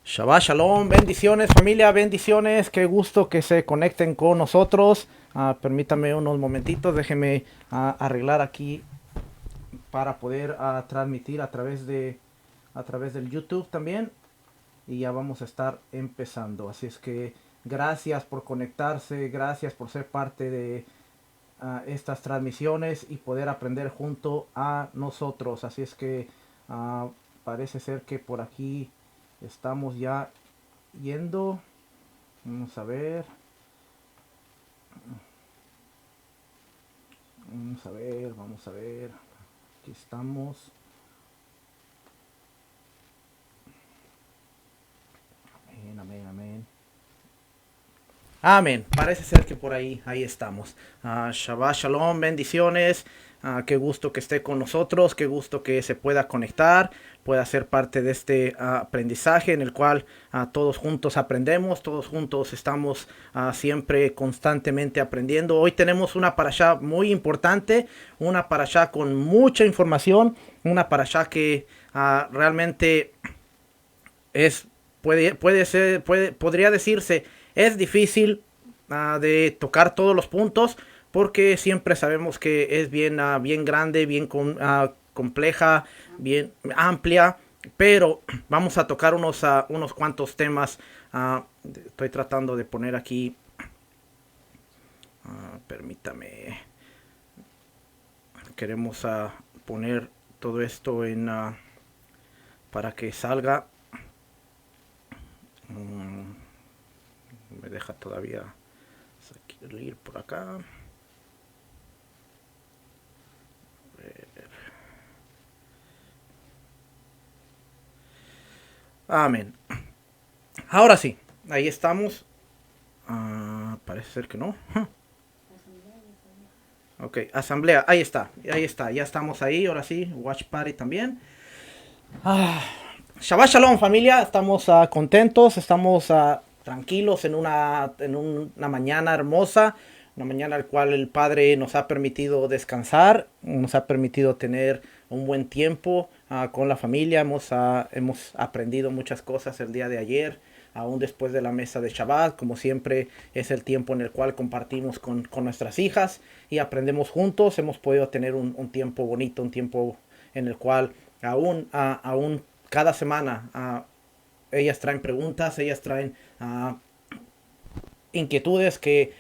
Shabbat Shalom, bendiciones familia, bendiciones, qué gusto que se conecten con nosotros. Permítame unos momentitos, déjenme arreglar aquí para poder transmitir a través del YouTube también. Y ya vamos a estar empezando. Así es que gracias por conectarse, gracias por ser parte de estas transmisiones y poder aprender junto a nosotros. Así es que ah, parece ser que por aquí estamos ya yendo. Vamos a ver. Vamos a ver, vamos a ver. Aquí estamos. Amén, amén, amén. Amén. Parece ser que por ahí estamos. Shabbat Shalom, bendiciones. Qué gusto que esté con nosotros, qué gusto que se pueda conectar, pueda ser parte de este aprendizaje en el cual todos juntos aprendemos, todos juntos estamos siempre constantemente aprendiendo. Hoy tenemos una parashá muy importante, una parashá con mucha información, una parashá que realmente es podría decirse es difícil de tocar todos los puntos porque siempre sabemos que es bien grande, compleja, bien amplia, pero vamos a tocar unos cuantos temas. Estoy tratando de poner aquí, permítame, queremos poner todo esto para que salga. Me deja todavía ir por acá. Amén. Ahora sí, ahí estamos. Parece ser que no. Ok, asamblea, ahí está, ya estamos ahí, ahora sí, watch party también. Shabbat Shalom familia, estamos contentos, estamos tranquilos en una mañana hermosa, una mañana al cual el Padre nos ha permitido descansar, nos ha permitido tener un buen tiempo con la familia, hemos aprendido muchas cosas el día de ayer, aún después de la mesa de Shabbat, como siempre es el tiempo en el cual compartimos con nuestras hijas y aprendemos juntos, hemos podido tener un tiempo bonito, un tiempo en el cual aún cada semana ellas traen preguntas, ellas traen inquietudes que,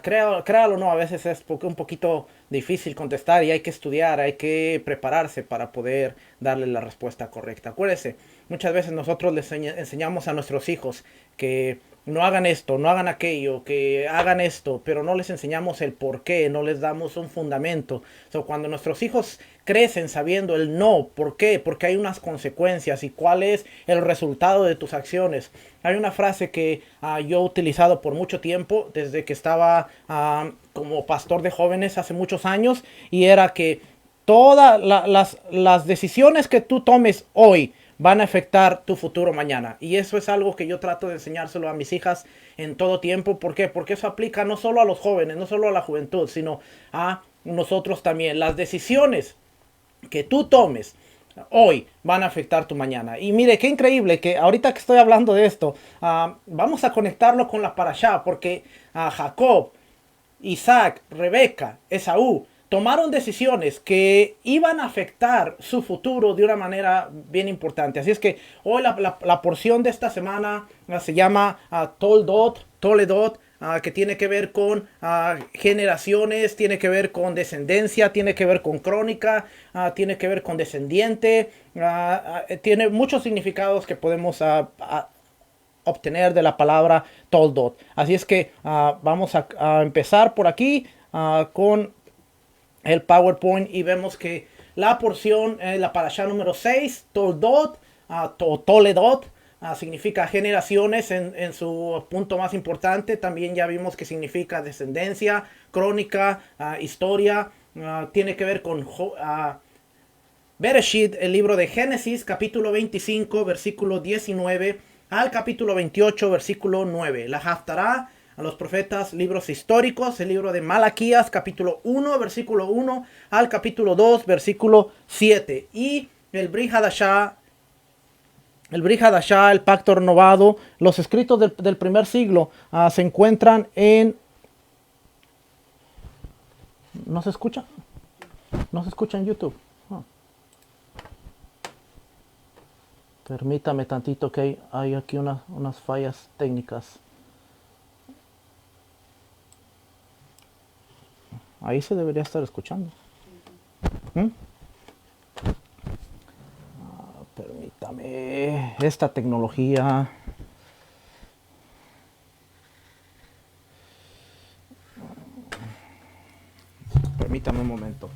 créalo o no, a veces es un poquito difícil contestar y hay que estudiar, hay que prepararse para poder darle la respuesta correcta. Acuérdense, muchas veces nosotros les enseñamos a nuestros hijos que no hagan esto, no hagan aquello, que hagan esto, pero no les enseñamos el por qué, no les damos un fundamento. Cuando nuestros hijos crecen sabiendo el no, ¿por qué? Porque hay unas consecuencias y cuál es el resultado de tus acciones. Hay una frase que yo he utilizado por mucho tiempo, desde que estaba como pastor de jóvenes hace muchos años, y era que todas las decisiones que tú tomes hoy van a afectar tu futuro mañana. Y eso es algo que yo trato de enseñárselo a mis hijas en todo tiempo. ¿Por qué? Porque eso aplica no solo a los jóvenes, no solo a la juventud, sino a nosotros también. Las decisiones que tú tomes hoy van a afectar tu mañana. Y mire, qué increíble que ahorita que estoy hablando de esto, vamos a conectarlo con la parashá, porque Jacob, Isaac, Rebeca, Esaú, tomaron decisiones que iban a afectar su futuro de una manera bien importante. Así es que hoy la porción de esta semana se llama Toledot, que tiene que ver con generaciones, tiene que ver con descendencia, tiene que ver con crónica, tiene que ver con descendiente, tiene muchos significados que podemos obtener de la palabra Toldot. Así es que vamos a empezar por aquí con el PowerPoint y vemos que la porción, la parashá número 6, Toldot, Toledot, significa generaciones en su punto más importante. También ya vimos que significa descendencia, crónica, historia. Tiene que ver con Bereshit, el libro de Génesis, capítulo 25, versículo 19 al capítulo 28, versículo 9. La Haftará, a los profetas, libros históricos, el libro de Malaquías, capítulo 1, versículo 1 al capítulo 2, versículo 7. Y el Brit Hadashah, el Brit Hadashah, el pacto renovado, los escritos del primer siglo se encuentran en... ¿No se escucha? ¿No se escucha en YouTube? Ah. Permítame tantito que hay aquí unas fallas técnicas. Ahí se debería estar escuchando. ¿Mm? Permítame. Esta tecnología. Permítame un momento.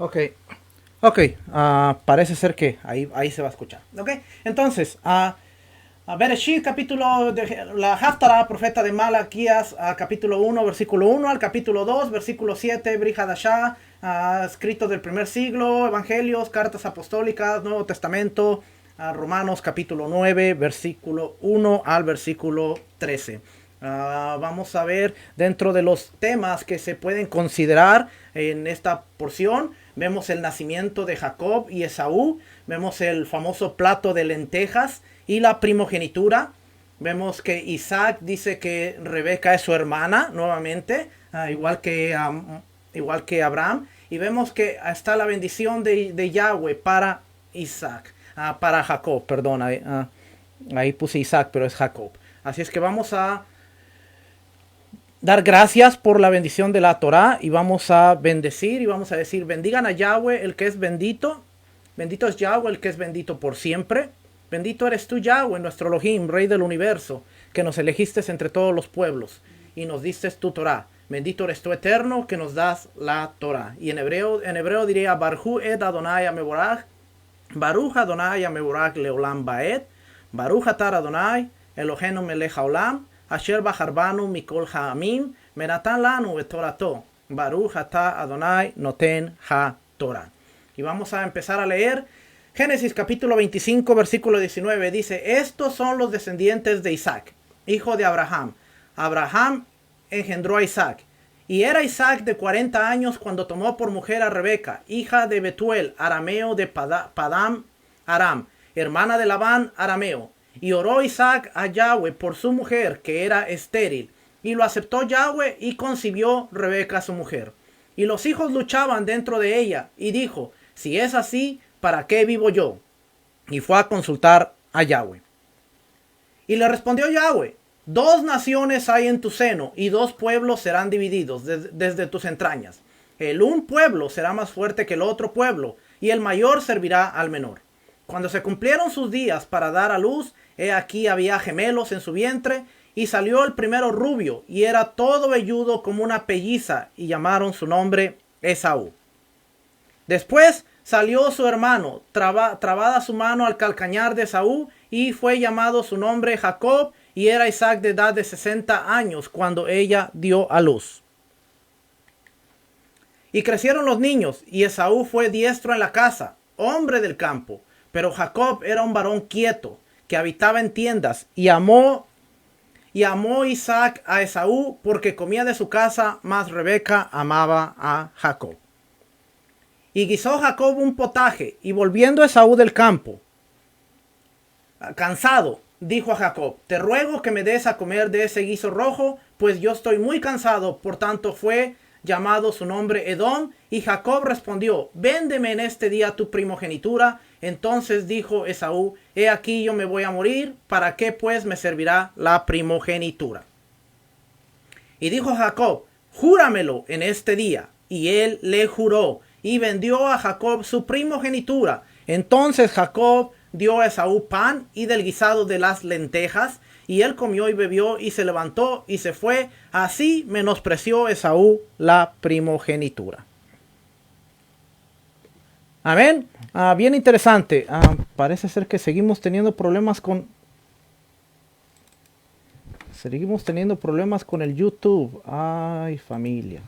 Ok, ok, parece ser que ahí se va a escuchar. Ok, entonces, Bereshit, capítulo de la Haftarah, profeta de Malaquías, capítulo 1, versículo 1 al capítulo 2, versículo 7, Brit Hadashah, escrito del primer siglo, evangelios, cartas apostólicas, Nuevo Testamento, Romanos, capítulo 9, versículo 1 al versículo 13. Vamos a ver dentro de los temas que se pueden considerar en esta porción. Vemos el nacimiento de Jacob y Esaú. Vemos el famoso plato de lentejas y la primogenitura. Vemos que Isaac dice que Rebeca es su hermana nuevamente, igual que Abraham. Y vemos que está la bendición de Yahweh para Isaac, para Jacob, perdón. Ahí puse Isaac, pero es Jacob. Así es que vamos a dar gracias por la bendición de la Torah y vamos a bendecir y vamos a decir: bendigan a Yahweh, el que es bendito. Bendito es Yahweh, el que es bendito por siempre. Bendito eres tú, Yahweh, nuestro Elohim, Rey del universo, que nos elegiste entre todos los pueblos y nos diste tu Torah. Bendito eres tú, eterno, que nos das la Torah. Y en hebreo diría: Baruch et Adonai Ameborach, Baruch Adonai Ameborach leolam baed, Baruch atar Adonai Elohenu melech haolam, Asher bacharbanu mikol ha'amim, menatan lanu et torato, Baruch atah Adonai noten ha-Torah. Y vamos a empezar a leer Génesis capítulo 25, versículo 19. Dice: estos son los descendientes de Isaac, hijo de Abraham. Abraham engendró a Isaac. Y era Isaac de 40 años cuando tomó por mujer a Rebeca, hija de Betuel, arameo de Padam Aram, hermana de Labán, arameo. Y oró Isaac a Yahweh por su mujer, que era estéril. Y lo aceptó Yahweh y concibió Rebeca su mujer. Y los hijos luchaban dentro de ella. Y dijo: si es así, ¿para qué vivo yo? Y fue a consultar a Yahweh. Y le respondió Yahweh: 2 naciones hay en tu seno, y 2 pueblos serán divididos desde tus entrañas. El un pueblo será más fuerte que el otro pueblo, y el mayor servirá al menor. Cuando se cumplieron sus días para dar a luz, he aquí había gemelos en su vientre, y salió el primero rubio, y era todo velludo como una pelliza, y llamaron su nombre Esaú. Después salió su hermano, trabada su mano al calcañar de Esaú, y fue llamado su nombre Jacob, y era Isaac de edad de 60 años cuando ella dio a luz. Y crecieron los niños, y Esaú fue diestro en la casa, hombre del campo. Pero Jacob era un varón quieto, que habitaba en tiendas, y amó Isaac a Esaú, porque comía de su casa, mas Rebeca amaba a Jacob. Y guisó Jacob un potaje, y volviendo Esaú del campo, cansado, dijo a Jacob: te ruego que me des a comer de ese guiso rojo, pues yo estoy muy cansado. Por tanto fue llamado su nombre Edom. Y Jacob respondió: véndeme en este día tu primogenitura. Entonces dijo Esaú: he aquí yo me voy a morir, ¿para qué pues me servirá la primogenitura? Y dijo Jacob: júramelo en este día. Y él le juró, y vendió a Jacob su primogenitura. Entonces Jacob dio a Esaú pan y del guisado de las lentejas, y él comió y bebió, y se levantó y se fue. Así menospreció Esaú la primogenitura. Amén. Bien interesante. Parece ser que seguimos teniendo problemas con... Seguimos teniendo problemas con el YouTube. Ay, familia.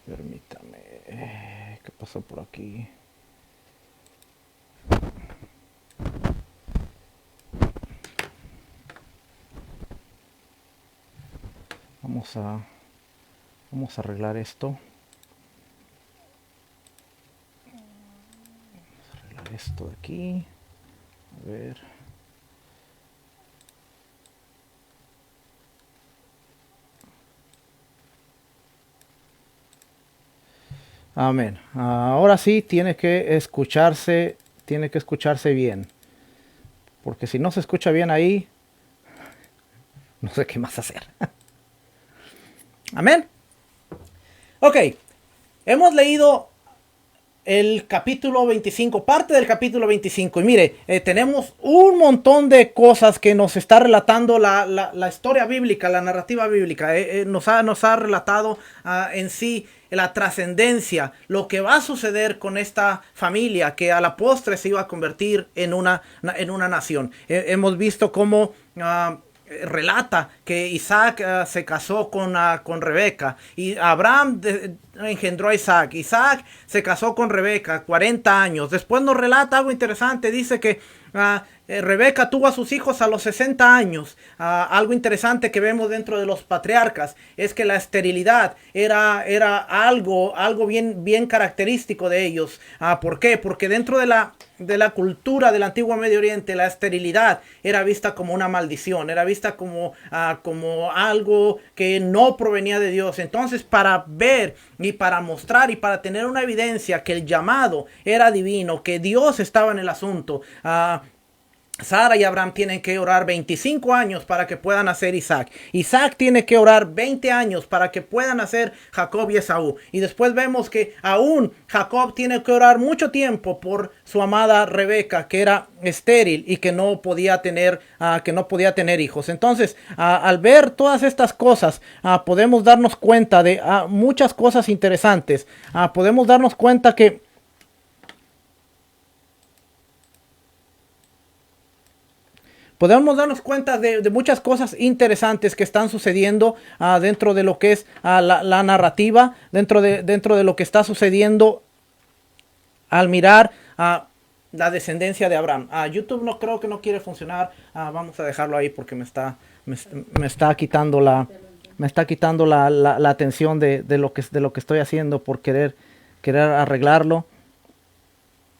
Permítame. ¿Qué pasó por aquí? Vamos a arreglar esto. Vamos a arreglar esto de aquí. A ver. Amén. Ahora sí tiene que escucharse bien. Porque si no se escucha bien ahí, no sé qué más hacer. Amén. Ok. Hemos leído el capítulo 25, parte del capítulo 25. Y mire, tenemos un montón de cosas que nos está relatando la historia bíblica, la narrativa bíblica. Nos ha relatado en sí la trascendencia, lo que va a suceder con esta familia que a la postre se iba a convertir en una nación. Hemos visto cómo relata que Isaac se casó con Rebeca y Abraham engendró a Isaac. Isaac se casó con Rebeca 40 años. Después nos relata algo interesante. Dice que Rebeca tuvo a sus hijos a los 60 años. Algo interesante que vemos dentro de los patriarcas es que la esterilidad era algo bien característico de ellos. ¿Por qué? Porque dentro de la cultura del antiguo Medio Oriente, la esterilidad era vista como una maldición, era vista como algo que no provenía de Dios. Entonces, para ver y para mostrar y para tener una evidencia que el llamado era divino, que Dios estaba en el asunto, Sara y Abraham tienen que orar 25 años para que puedan nacer Isaac. Isaac tiene que orar 20 años para que puedan nacer Jacob y Esaú. Y después vemos que aún Jacob tiene que orar mucho tiempo por su amada Rebeca, que era estéril y que no podía tener hijos. Entonces, al ver todas estas cosas, podemos darnos cuenta de muchas cosas interesantes. Podemos darnos cuenta que podemos darnos cuenta de muchas cosas interesantes que están sucediendo dentro de lo que es la narrativa, dentro de lo que está sucediendo al mirar la descendencia de Abraham. YouTube no creo que no quiere funcionar. Vamos a dejarlo ahí porque me está quitando la atención de lo que estoy haciendo por querer arreglarlo.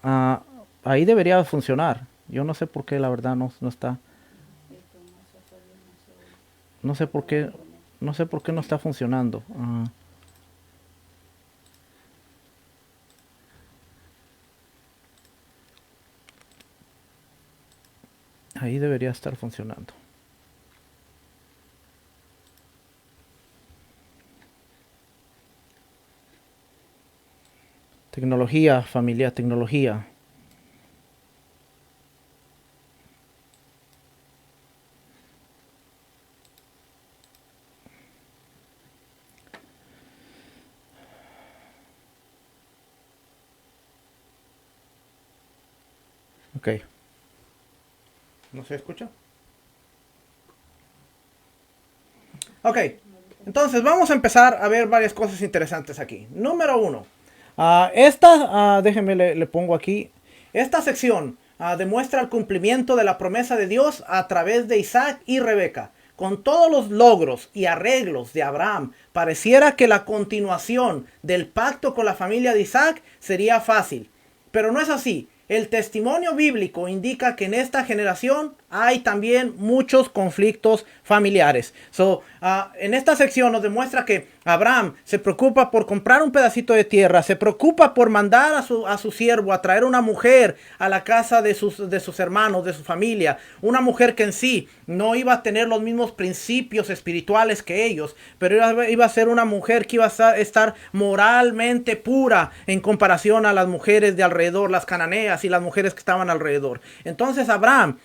Ahí debería funcionar. Yo no sé por qué, la verdad, no está. No sé por qué no está funcionando. Ahí debería estar funcionando. Tecnología, familia, tecnología. Ok. ¿No se escucha? Ok. Entonces vamos a empezar a ver varias cosas interesantes aquí. Número 1. Déjenme le pongo aquí. Esta sección demuestra el cumplimiento de la promesa de Dios a través de Isaac y Rebeca. Con todos los logros y arreglos de Abraham, pareciera que la continuación del pacto con la familia de Isaac sería fácil. Pero no es así. El testimonio bíblico indica que en esta generación hay también muchos conflictos familiares. En esta sección nos demuestra que Abraham se preocupa por comprar un pedacito de tierra, se preocupa por mandar a su siervo a traer una mujer a la casa de sus hermanos, de su familia, una mujer que en sí no iba a tener los mismos principios espirituales que ellos, pero iba a ser una mujer que iba a estar moralmente pura en comparación a las mujeres de alrededor, las cananeas y las mujeres que estaban alrededor. Entonces Abraham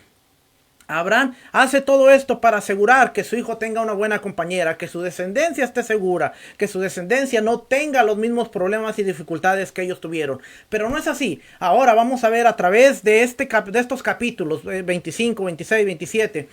Abraham hace todo esto para asegurar que su hijo tenga una buena compañera, que su descendencia esté segura, que su descendencia no tenga los mismos problemas y dificultades que ellos tuvieron. Pero no es así. Ahora vamos a ver a través de estos capítulos 25, 26, 27,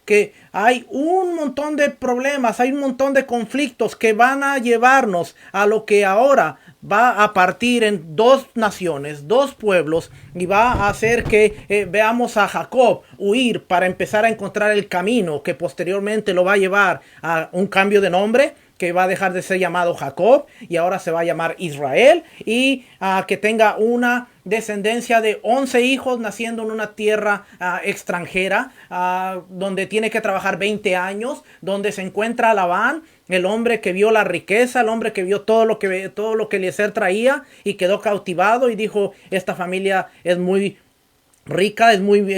que hay un montón de problemas, hay un montón de conflictos que van a llevarnos a lo que ahora va a partir en dos naciones, dos pueblos, y va a hacer que veamos a Jacob huir para empezar a encontrar el camino que posteriormente lo va a llevar a un cambio de nombre, que va a dejar de ser llamado Jacob y ahora se va a llamar Israel, y que tenga una descendencia de 11 hijos naciendo en una tierra extranjera, donde tiene que trabajar 20 años, donde se encuentra Labán, el hombre que vio la riqueza, el hombre que vio todo lo que Eliezer traía y quedó cautivado y dijo: esta familia es muy rica,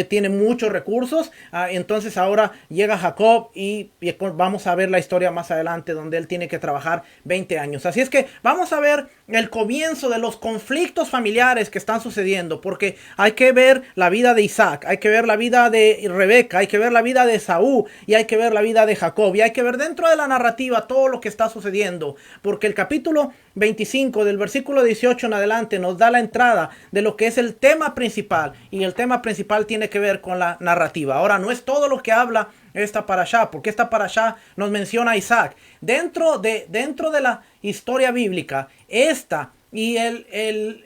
tiene muchos recursos. Entonces ahora llega Jacob y vamos a ver la historia más adelante, donde él tiene que trabajar 20 años. Así es que vamos a ver el comienzo de los conflictos familiares que están sucediendo, porque hay que ver la vida de Isaac, hay que ver la vida de Rebeca, hay que ver la vida de Esaú y hay que ver la vida de Jacob, y hay que ver dentro de la narrativa todo lo que está sucediendo, porque el capítulo 25 del versículo 18 en adelante nos da la entrada de lo que es el tema principal, y el tema principal tiene que ver con la narrativa. Ahora, no es todo lo que habla esta parashá, porque esta parashá nos menciona a Isaac. Dentro de la historia bíblica, esta y el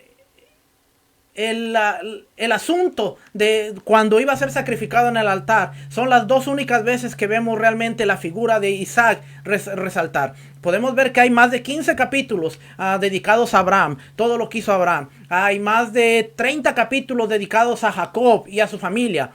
asunto de cuando iba a ser sacrificado en el altar son las dos únicas veces que vemos realmente la figura de Isaac resaltar. Podemos ver que hay más de 15 capítulos dedicados a Abraham, todo lo que hizo Abraham. Hay más de 30 capítulos dedicados a Jacob y a su familia.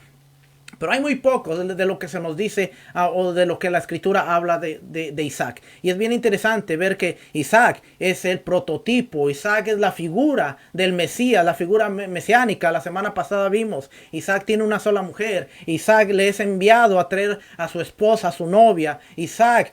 Pero hay muy poco de lo que se nos dice o de lo que la escritura habla de Isaac. Y es bien interesante ver que Isaac es el prototipo. Isaac es la figura del Mesías, la figura mesiánica. La semana pasada vimos, Isaac tiene una sola mujer. Isaac le es enviado a traer a su esposa, a su novia. Isaac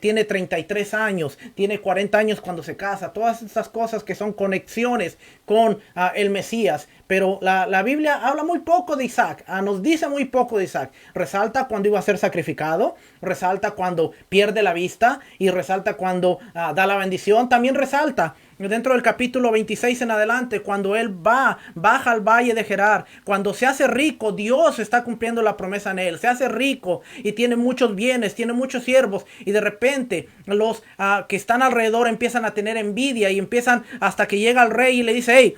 tiene 33 años, tiene 40 años cuando se casa. Todas esas cosas que son conexiones con el Mesías. Pero la Biblia habla muy poco de Isaac, nos dice muy poco de Isaac. Resalta cuando iba a ser sacrificado, resalta cuando pierde la vista y resalta cuando da la bendición. También resalta dentro del capítulo 26 en adelante, cuando él baja al valle de Gerar, cuando se hace rico, Dios está cumpliendo la promesa en él. Se hace rico y tiene muchos bienes, tiene muchos siervos, y de repente los que están alrededor empiezan a tener envidia y empiezan hasta que llega el rey y le dice: hey,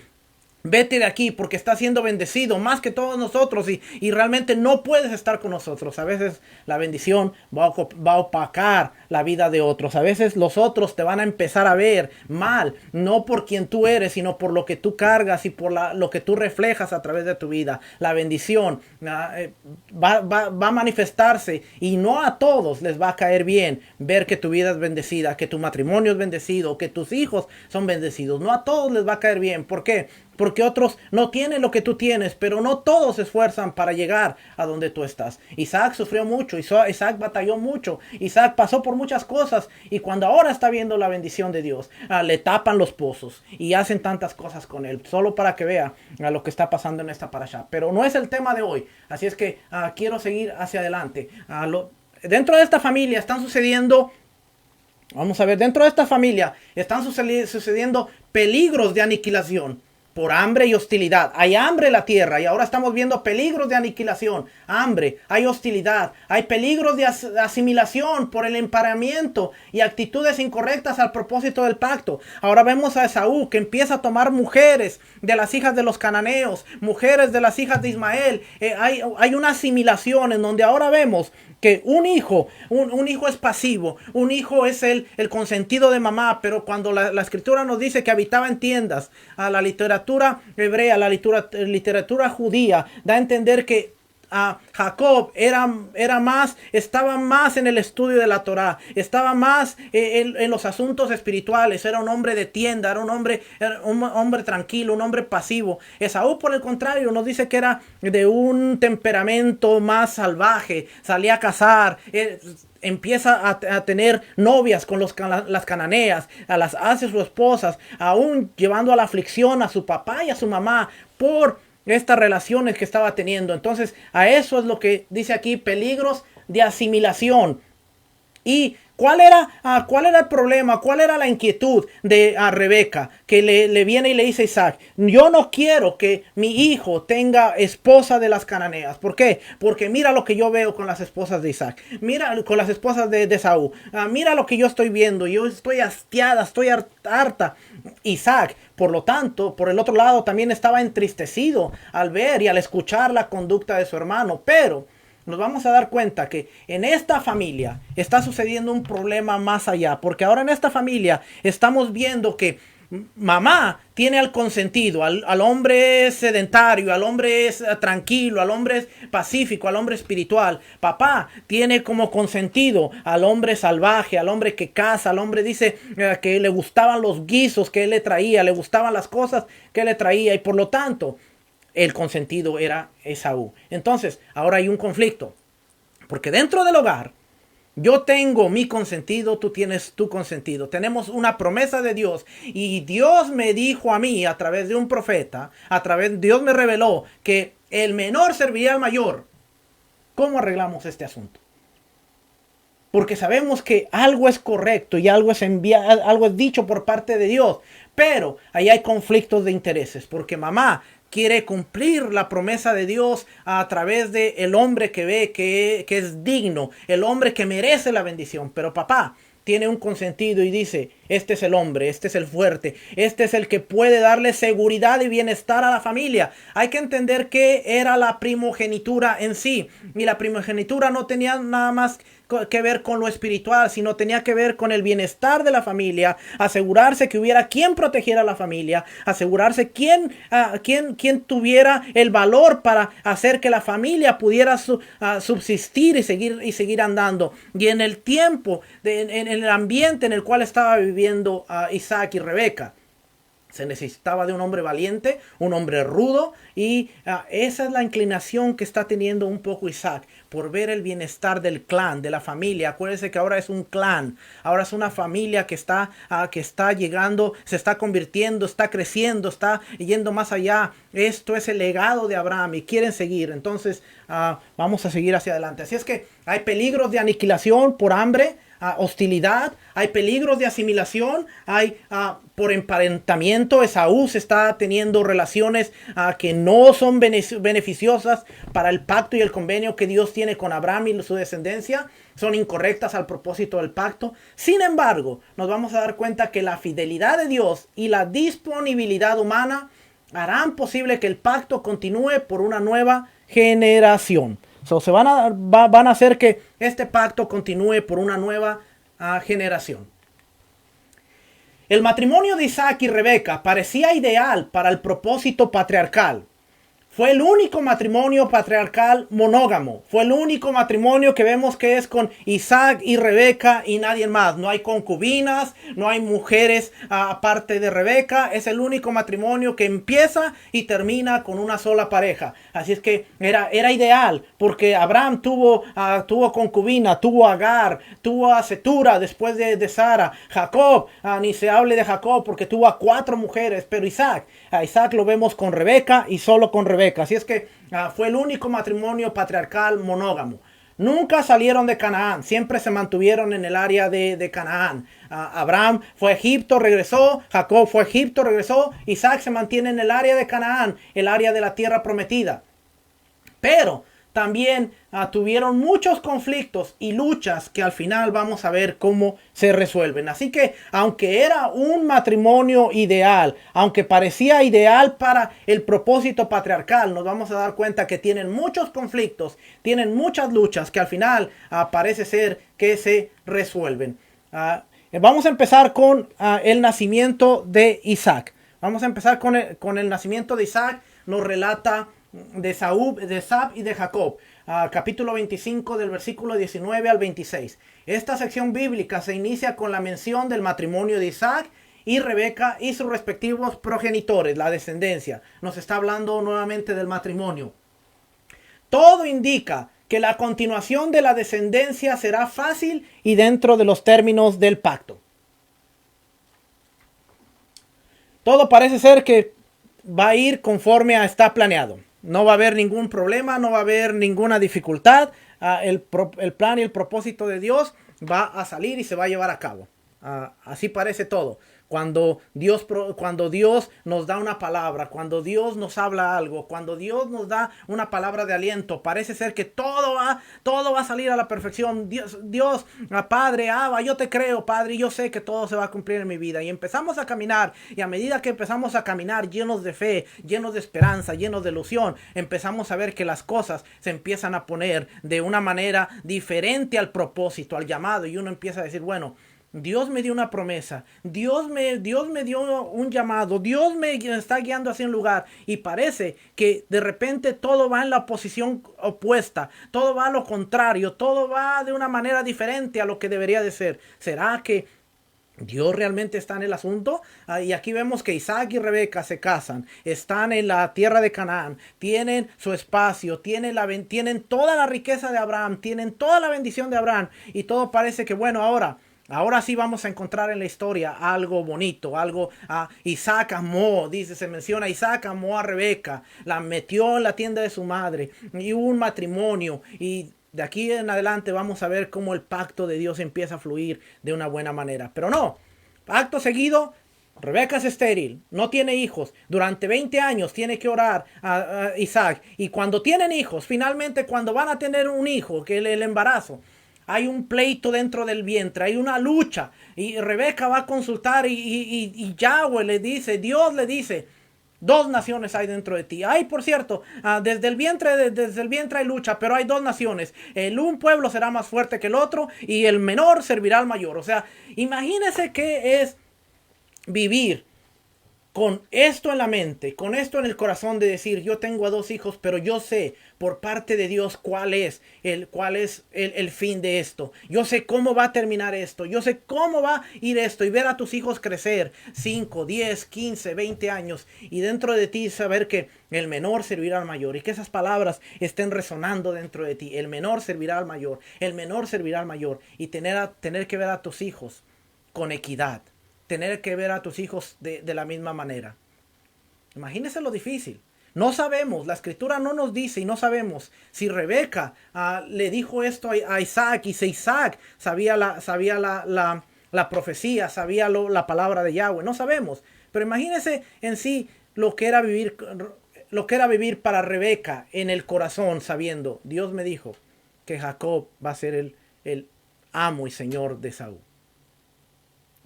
vete de aquí porque estás siendo bendecido más que todos nosotros y realmente no puedes estar con nosotros. A veces la bendición va a opacar la vida de otros. A veces los otros te van a empezar a ver mal, no por quien tú eres, sino por lo que tú cargas y por lo que tú reflejas a través de tu vida. La bendición va a manifestarse, y no a todos les va a caer bien ver que tu vida es bendecida, que tu matrimonio es bendecido, que tus hijos son bendecidos. No a todos les va a caer bien. ¿Por qué? Porque otros no tienen lo que tú tienes, pero no todos se esfuerzan para llegar a donde tú estás. Isaac sufrió mucho, Isaac batalló mucho, Isaac pasó por muchas cosas, y cuando ahora está viendo la bendición de Dios, le tapan los pozos y hacen tantas cosas con él, solo para que vea lo que está pasando en esta parashá. Pero no es el tema de hoy, así es que quiero seguir hacia adelante. Dentro de esta familia están sucediendo... Vamos a ver, dentro de esta familia están sucediendo peligros de aniquilación por hambre y hostilidad. Hay hambre en la tierra y ahora estamos viendo peligros de aniquilación. Hambre, hay hostilidad, hay peligros de asimilación por el emparamiento y actitudes incorrectas al propósito del pacto. Ahora vemos a Esaú que empieza a tomar mujeres de las hijas de los cananeos, mujeres de las hijas de Ismael. Hay una asimilación en donde ahora vemos que un hijo es pasivo, un hijo es el consentido de mamá, pero cuando la escritura nos dice que habitaba en tiendas, a la literatura hebrea, la literatura judía, da a entender que Jacob estaba más en el estudio de la Torá, estaba más en los asuntos espirituales. Era un hombre de tienda, era un hombre tranquilo, un hombre pasivo. Esaú, por el contrario, nos dice que era de un temperamento más salvaje, salía a cazar, empieza a tener novias con las cananeas, las hace sus esposas, aún llevando a la aflicción a su papá y a su mamá por estas relaciones que estaba teniendo. Entonces, a eso es lo que dice aquí, peligros de asimilación. ¿Y cuál era el problema? ¿Cuál era la inquietud de Rebeca? Que le viene y le dice a Isaac, yo no quiero que mi hijo tenga esposa de las cananeas. ¿Por qué? Porque mira lo que yo veo con las esposas de Isaac. Mira con las esposas de Esaú. Mira lo que yo estoy viendo. Yo estoy hastiada, estoy harta. Isaac, por lo tanto, por el otro lado, también estaba entristecido al ver y al escuchar la conducta de su hermano. Pero nos vamos a dar cuenta que en esta familia está sucediendo un problema más allá, porque ahora en esta familia estamos viendo que mamá tiene al consentido, al hombre sedentario, al hombre tranquilo, al hombre pacífico, al hombre espiritual. Papá tiene como consentido al hombre salvaje, al hombre que caza, al hombre dice que le gustaban los guisos que él le traía, le gustaban las cosas que él le traía, y por lo tanto el consentido era Esaú. Entonces, ahora hay un conflicto. Porque dentro del hogar, yo tengo mi consentido, tú tienes tu consentido. Tenemos una promesa de Dios. Y Dios me dijo a mí, a través de un profeta, Dios me reveló que el menor serviría al mayor. ¿Cómo arreglamos este asunto? Porque sabemos que algo es correcto y algo es dicho por parte de Dios. Pero ahí hay conflictos de intereses. Porque mamá quiere cumplir la promesa de Dios a través de el hombre que ve que es digno, el hombre que merece la bendición. Pero papá tiene un consentido y dice, este es el hombre, este es el fuerte, este es el que puede darle seguridad y bienestar a la familia. Hay que entender que era la primogenitura en sí. Y la primogenitura no tenía nada más que ver con lo espiritual, sino tenía que ver con el bienestar de la familia, asegurarse que hubiera quien protegiera a la familia, asegurarse quien tuviera el valor para hacer que la familia pudiera subsistir y seguir andando. Y en el tiempo, en el ambiente en el cual estaba viviendo Isaac y Rebeca, se necesitaba de un hombre valiente, un hombre rudo, y esa es la inclinación que está teniendo un poco Isaac, por ver el bienestar del clan, de la familia. Acuérdense que ahora es un clan, ahora es una familia que está llegando, se está convirtiendo, está creciendo, está yendo más allá. Esto es el legado de Abraham y quieren seguir. Entonces vamos a seguir hacia adelante. Así es que hay peligros de aniquilación por hambre, hostilidad, hay peligros de asimilación, hay por emparentamiento. Esaú se está teniendo relaciones que no son beneficiosas para el pacto y el convenio que Dios tiene con Abraham y su descendencia. Son incorrectas al propósito del pacto. Sin embargo, nos vamos a dar cuenta que la fidelidad de Dios y la disponibilidad humana harán posible que el pacto continúe por una nueva generación. Van a hacer que este pacto continúe por una nueva generación. El matrimonio de Isaac y Rebeca parecía ideal para el propósito patriarcal. Fue el único matrimonio patriarcal monógamo. Fue el único matrimonio que vemos que es con Isaac y Rebeca y nadie más. No hay concubinas, no hay mujeres aparte de Rebeca. Es el único matrimonio que empieza y termina con una sola pareja. Así es que era ideal, porque Abraham tuvo concubina, tuvo Agar, tuvo a Setura después de Sara. Jacob, ni se hable de Jacob porque tuvo a 4 mujeres. Pero a Isaac lo vemos con Rebeca y solo con Rebeca. Así es que fue el único matrimonio patriarcal monógamo. Nunca salieron de Canaán, siempre se mantuvieron en el área de Canaán. Abraham fue a Egipto, regresó. Jacob fue a Egipto, regresó. Isaac se mantiene en el área de Canaán, el área de la tierra prometida. Pero también tuvieron muchos conflictos y luchas que al final vamos a ver cómo se resuelven. Así que aunque era un matrimonio ideal, aunque parecía ideal para el propósito patriarcal, nos vamos a dar cuenta que tienen muchos conflictos, tienen muchas luchas que al final parece ser que se resuelven. Vamos a empezar con el nacimiento de Isaac. Vamos a empezar con el nacimiento de Isaac. Nos relata de Esab y de Jacob, capítulo 25 del versículo 19 al 26. Esta sección bíblica se inicia con la mención del matrimonio de Isaac y Rebeca y sus respectivos progenitores, la descendencia. Nos está hablando nuevamente del matrimonio. Todo indica que la continuación de la descendencia será fácil y dentro de los términos del pacto. Todo parece ser que va a ir conforme está planeado. No va a haber ningún problema, no va a haber ninguna dificultad. El plan y el propósito de Dios va a salir y se va a llevar a cabo. Así parece todo. Cuando Dios nos da una palabra, cuando Dios nos habla algo, cuando Dios nos da una palabra de aliento, parece ser que todo va a salir a la perfección. Dios, Padre, Abba, yo te creo, Padre, y yo sé que todo se va a cumplir en mi vida. Y empezamos a caminar, y a medida que empezamos a caminar llenos de fe, llenos de esperanza, llenos de ilusión, empezamos a ver que las cosas se empiezan a poner de una manera diferente al propósito, al llamado, y uno empieza a decir, bueno, Dios me dio una promesa, Dios me dio un llamado, Dios me está guiando hacia un lugar, y parece que de repente todo va en la posición opuesta, todo va a lo contrario, todo va de una manera diferente a lo que debería de ser. ¿Será que Dios realmente está en el asunto? Y aquí vemos que Isaac y Rebeca se casan, están en la tierra de Canaán, tienen su espacio, tienen toda la riqueza de Abraham, tienen toda la bendición de Abraham, y todo parece que bueno, ahora sí vamos a encontrar en la historia algo bonito, algo. Isaac amó, se menciona, Isaac amó a Rebeca, la metió en la tienda de su madre, y hubo un matrimonio, y de aquí en adelante vamos a ver cómo el pacto de Dios empieza a fluir de una buena manera. Pero no, acto seguido, Rebeca es estéril, no tiene hijos. Durante 20 años tiene que orar a Isaac. Y cuando tienen hijos, finalmente cuando van a tener un hijo, que el embarazo, hay un pleito dentro del vientre, hay una lucha. Y Rebeca va a consultar y Yahweh le dice, Dios le dice, 2 naciones hay dentro de ti. Hay, por cierto, desde el vientre hay lucha, pero hay 2 naciones. Un pueblo será más fuerte que el otro y el menor servirá al mayor. O sea, imagínese qué es vivir con esto en la mente, con esto en el corazón de decir, yo tengo a 2 hijos, pero yo sé por parte de Dios cuál es el fin de esto. Yo sé cómo va a terminar esto. Yo sé cómo va a ir esto. Y ver a tus hijos crecer 5, 10, 15, 20 años. Y dentro de ti saber que el menor servirá al mayor. Y que esas palabras estén resonando dentro de ti. El menor servirá al mayor. El menor servirá al mayor. Y tener que ver a tus hijos con equidad. Tener que ver a tus hijos de la misma manera. Imagínese lo difícil. No sabemos, la escritura no nos dice y no sabemos si Rebeca le dijo esto a Isaac, y si Isaac sabía la profecía, sabía la palabra de Yahweh. No sabemos. Pero imagínese en sí lo que era vivir para Rebeca en el corazón, sabiendo, Dios me dijo que Jacob va a ser el amo y señor de Saúl.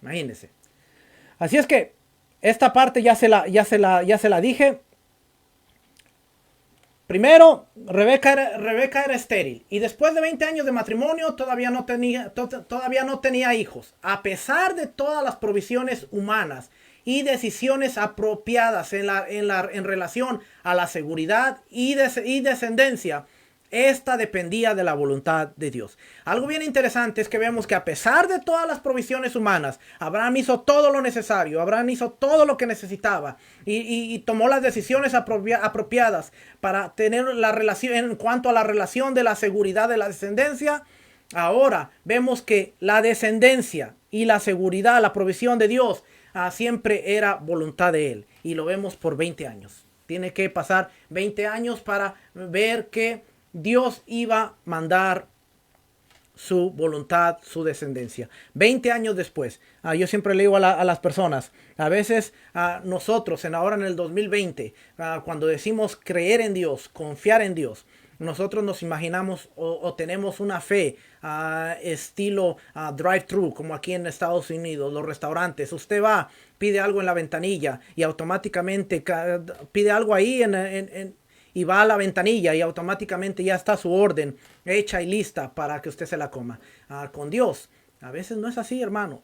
Imagínese. Así es que esta parte ya se la dije. Primero, Rebeca era estéril. Y después de 20 años de matrimonio todavía no tenía hijos. A pesar de todas las provisiones humanas y decisiones apropiadas en relación a la seguridad y descendencia, esta dependía de la voluntad de Dios. Algo bien interesante es que vemos que a pesar de todas las provisiones humanas, Abraham hizo todo lo necesario. Abraham hizo todo lo que necesitaba y tomó las decisiones apropiadas para tener la relación. En cuanto a la relación de la seguridad de la descendencia, ahora vemos que la descendencia y la seguridad, la provisión de Dios, siempre era voluntad de Él. Y lo vemos por 20 años. Tiene que pasar 20 años para ver que Dios iba a mandar su voluntad, su descendencia. 20 años después, yo siempre le digo a las personas, a veces nosotros ahora en el 2020, cuando decimos creer en Dios, confiar en Dios, nosotros nos imaginamos o tenemos una fe estilo drive-thru, como aquí en Estados Unidos, los restaurantes. Usted va, pide algo en la ventanilla y automáticamente pide algo ahí y va a la ventanilla y automáticamente ya está su orden hecha y lista para que usted se la coma. Con Dios, a veces no es así, hermano.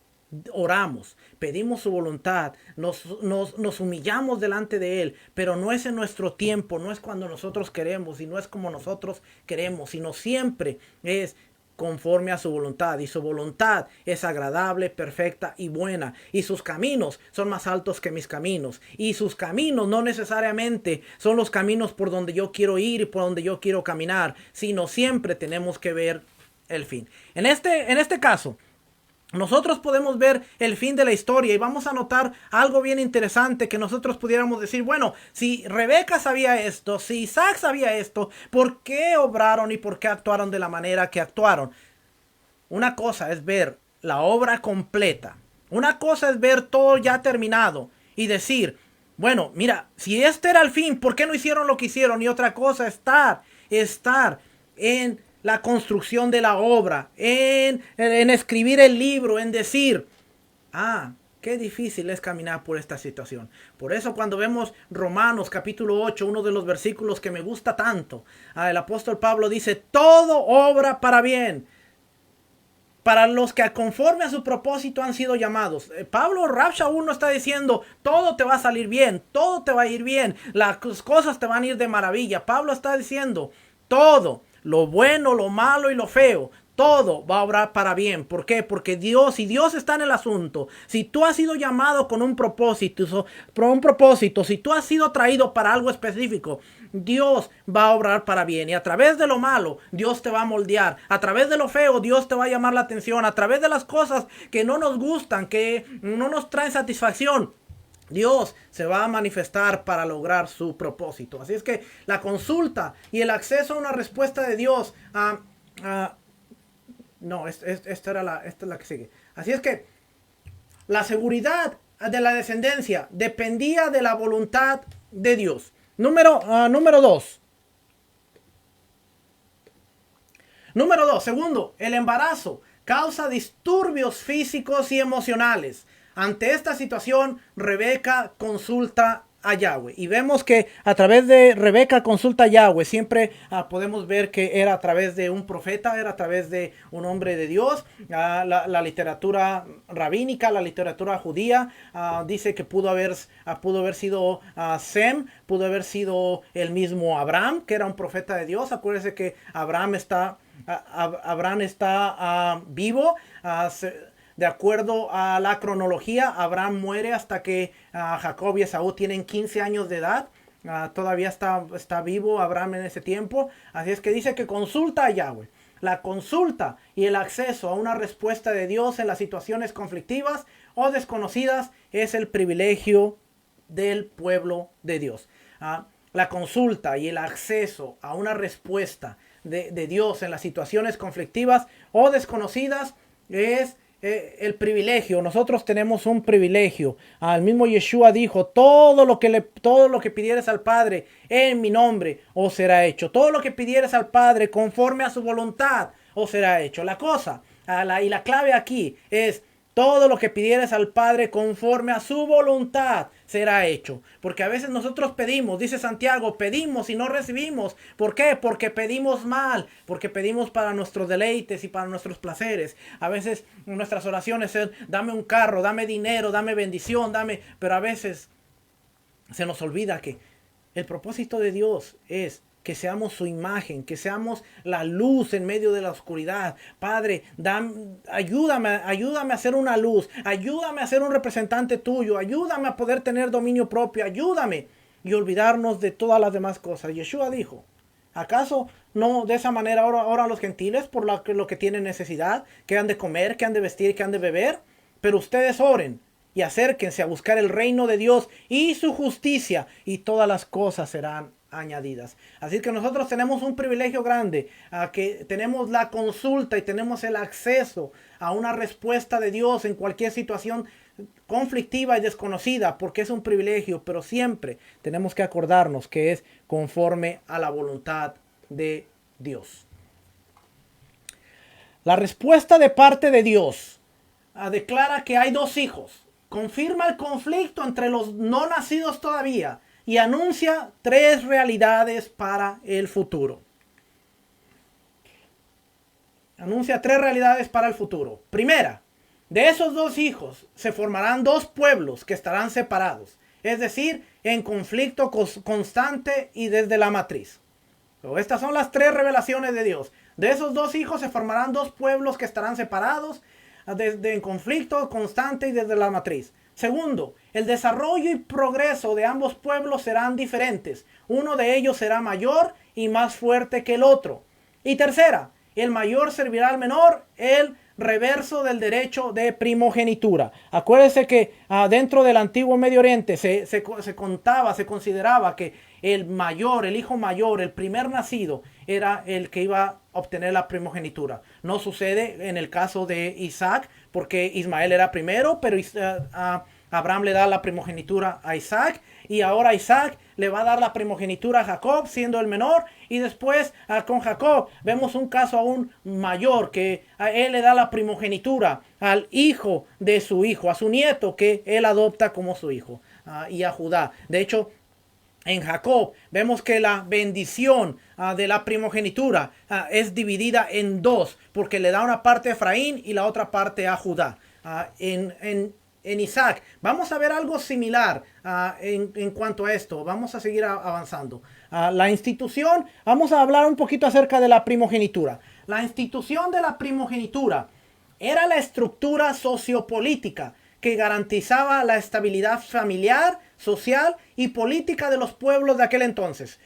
Oramos, pedimos su voluntad, nos humillamos delante de Él, pero no es en nuestro tiempo, no es cuando nosotros queremos y no es como nosotros queremos, sino siempre es conforme a su voluntad, y su voluntad es agradable, perfecta y buena, y sus caminos son más altos que mis caminos, y sus caminos no necesariamente son los caminos por donde yo quiero ir y por donde yo quiero caminar, sino siempre tenemos que ver el fin. En este caso, nosotros podemos ver el fin de la historia y vamos a notar algo bien interesante que nosotros pudiéramos decir, bueno, si Rebeca sabía esto, si Isaac sabía esto, ¿por qué obraron y por qué actuaron de la manera que actuaron? Una cosa es ver la obra completa, una cosa es ver todo ya terminado y decir, bueno, mira, si este era el fin, ¿por qué no hicieron lo que hicieron? Y otra cosa, estar en la construcción de la obra, en escribir el libro, en decir, qué difícil es caminar por esta situación. Por eso cuando vemos Romanos capítulo 8, uno de los versículos que me gusta tanto, el apóstol Pablo dice, todo obra para bien, para los que conforme a su propósito han sido llamados. Pablo Rab Shaul no está diciendo, todo te va a salir bien, todo te va a ir bien, las cosas te van a ir de maravilla. Pablo está diciendo, todo, lo bueno, lo malo y lo feo, todo va a obrar para bien. ¿Por qué? Porque si Dios está en el asunto, si tú has sido llamado con un propósito, si tú has sido traído para algo específico, Dios va a obrar para bien. Y a través de lo malo, Dios te va a moldear. A través de lo feo, Dios te va a llamar la atención. A través de las cosas que no nos gustan, que no nos traen satisfacción, Dios se va a manifestar para lograr su propósito. Así es que la consulta y el acceso a una respuesta de Dios no, esta es la que sigue. Así es que la seguridad de la descendencia dependía de la voluntad de Dios. Número 2. Número 2. Segundo, el embarazo causa disturbios físicos y emocionales. Ante esta situación, Rebeca consulta a Yahweh. Y vemos que a través de Rebeca consulta a Yahweh. Siempre podemos ver que era a través de un profeta, era a través de un hombre de Dios. La literatura rabínica, la literatura judía, dice que pudo haber sido Sem, pudo haber sido el mismo Abraham, que era un profeta de Dios. Acuérdense que Abraham está vivo. De acuerdo a la cronología, Abraham muere hasta que Jacob y Esaú tienen 15 años de edad. Todavía está vivo Abraham en ese tiempo. Así es que dice que consulta a Yahweh. La consulta y el acceso a una respuesta de Dios en las situaciones conflictivas o desconocidas es el privilegio del pueblo de Dios. La consulta y el acceso a una respuesta de Dios en las situaciones conflictivas o desconocidas es el privilegio. Nosotros tenemos un privilegio. El mismo Yeshua dijo, todo lo que pidieres al Padre en mi nombre os será hecho. Todo lo que pidieres al Padre conforme a su voluntad os será hecho. La cosa y la clave aquí es todo lo que pidieres al Padre conforme a su voluntad será hecho. Porque a veces nosotros pedimos, dice Santiago, pedimos y no recibimos. ¿Por qué? Porque pedimos mal. Porque pedimos para nuestros deleites y para nuestros placeres. A veces nuestras oraciones son, dame un carro, dame dinero, dame bendición, Pero a veces se nos olvida que el propósito de Dios es que seamos su imagen, que seamos la luz en medio de la oscuridad. Padre, ayúdame a ser una luz, ayúdame a ser un representante tuyo, ayúdame a poder tener dominio propio, ayúdame y olvidarnos de todas las demás cosas. Yeshua dijo, ¿acaso no de esa manera oran los gentiles por lo que tienen necesidad, que han de comer, que han de vestir, que han de beber? Pero ustedes oren y acérquense a buscar el reino de Dios y su justicia, y todas las cosas serán añadidas. Así que nosotros tenemos un privilegio grande, que tenemos la consulta y tenemos el acceso a una respuesta de Dios en cualquier situación conflictiva y desconocida, porque es un privilegio, pero siempre tenemos que acordarnos que es conforme a la voluntad de Dios. La respuesta de parte de Dios declara que hay dos hijos, confirma el conflicto entre los no nacidos todavía y anuncia tres realidades para el futuro. Anuncia tres realidades para el futuro. Primera, de esos dos hijos se formarán dos pueblos que estarán separados, es decir, en conflicto constante y desde la matriz. Pero estas son las tres revelaciones de Dios. De esos dos hijos se formarán dos pueblos que estarán separados en conflicto constante y desde la matriz. Segundo, el desarrollo y progreso de ambos pueblos serán diferentes. Uno de ellos será mayor y más fuerte que el otro. Y tercera, el mayor servirá al menor, el reverso del derecho de primogenitura. Acuérdense que dentro del antiguo Medio Oriente se consideraba que el mayor, el hijo mayor, el primer nacido, era el que iba a obtener la primogenitura. No sucede en el caso de Isaac, porque Ismael era primero, pero Abraham le da la primogenitura a Isaac, y ahora Isaac le va a dar la primogenitura a Jacob, siendo el menor, y después con Jacob vemos un caso aún mayor, que a él le da la primogenitura al hijo de su hijo, a su nieto que él adopta como su hijo, y a Judá. De hecho, en Jacob vemos que la bendición de la primogenitura es dividida en dos, porque le da una parte a Efraín y la otra parte a Judá. En Isaac vamos a ver algo similar en cuanto a esto. Vamos a seguir avanzando. La institución, vamos a hablar un poquito acerca de la primogenitura. La institución de la primogenitura era la estructura sociopolítica que garantizaba la estabilidad familiar, social y política de los pueblos de aquel entonces.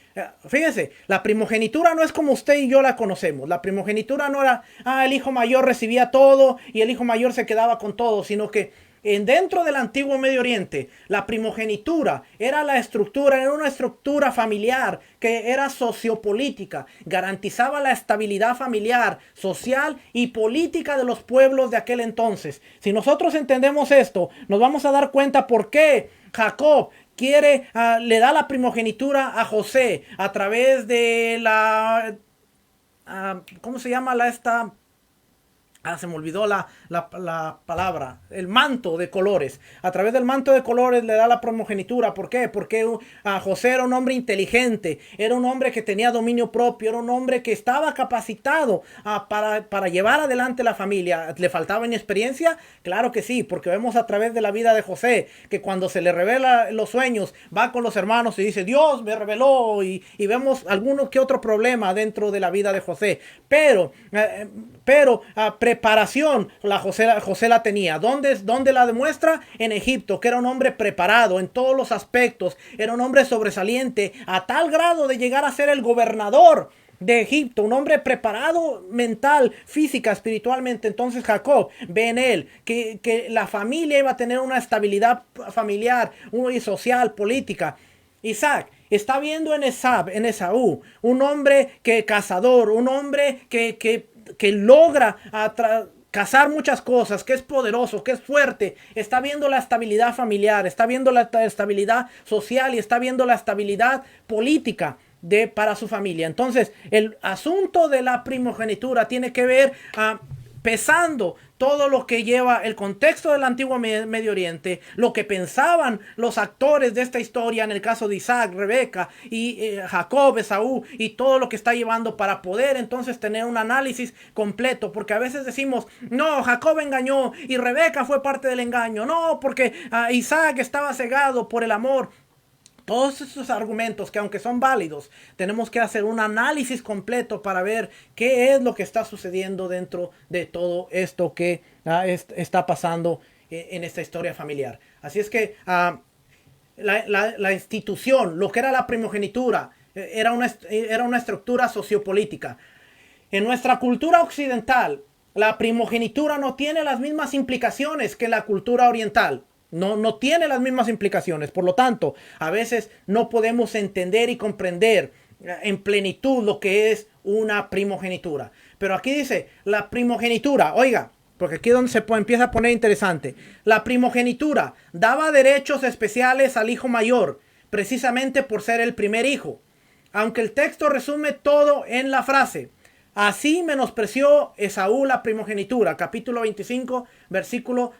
Fíjense, la primogenitura no es como usted y yo la conocemos. La primogenitura no era, el hijo mayor recibía todo y el hijo mayor se quedaba con todo, sino que dentro del antiguo Medio Oriente, la primogenitura era una estructura familiar que era sociopolítica, garantizaba la estabilidad familiar, social y política de los pueblos de aquel entonces. Si nosotros entendemos esto, nos vamos a dar cuenta por qué Jacob le da la primogenitura a José a través de ¿cómo se llama esta? Se me olvidó la palabra. El manto de colores. A través del manto de colores le da la primogenitura. ¿Por qué? Porque José era un hombre inteligente. Era un hombre que tenía dominio propio. Era un hombre que estaba capacitado para llevar adelante la familia. ¿Le faltaba inexperiencia? Claro que sí. Porque vemos a través de la vida de José que cuando se le revela los sueños, va con los hermanos y dice, Dios me reveló. Y vemos alguno que otro problema dentro de la vida de José. Pero preparación José la tenía. ¿Dónde la demuestra? En Egipto, que era un hombre preparado en todos los aspectos. Era un hombre sobresaliente a tal grado de llegar a ser el gobernador de Egipto, un hombre preparado mental, física, espiritualmente. Entonces Jacob ve en él que la familia iba a tener una estabilidad familiar y social, política. Isaac está viendo en Esaú, un hombre cazador, un hombre que logra cazar muchas cosas, que es poderoso, que es fuerte. Está viendo la estabilidad familiar, está viendo la estabilidad social y está viendo la estabilidad política para su familia. Entonces, el asunto de la primogenitura tiene que ver pesando todo lo que lleva el contexto del antiguo Medio Oriente, lo que pensaban los actores de esta historia, en el caso de Isaac, Rebeca y Jacob, Esaú, y todo lo que está llevando para poder entonces tener un análisis completo, porque a veces decimos, no, Jacob engañó y Rebeca fue parte del engaño, no, porque Isaac estaba cegado por el amor. Todos estos argumentos que aunque son válidos, tenemos que hacer un análisis completo para ver qué es lo que está sucediendo dentro de todo esto que está pasando en esta historia familiar. Así es que la institución, lo que era la primogenitura, era una estructura sociopolítica. En nuestra cultura occidental, la primogenitura no tiene las mismas implicaciones que la cultura oriental. No tiene las mismas implicaciones. Por lo tanto, a veces no podemos entender y comprender en plenitud lo que es una primogenitura. Pero aquí dice, la primogenitura, oiga, porque aquí es donde empieza a poner interesante. La primogenitura daba derechos especiales al hijo mayor, precisamente por ser el primer hijo. Aunque el texto resume todo en la frase, así menospreció Esaú la primogenitura. Capítulo 25, versículo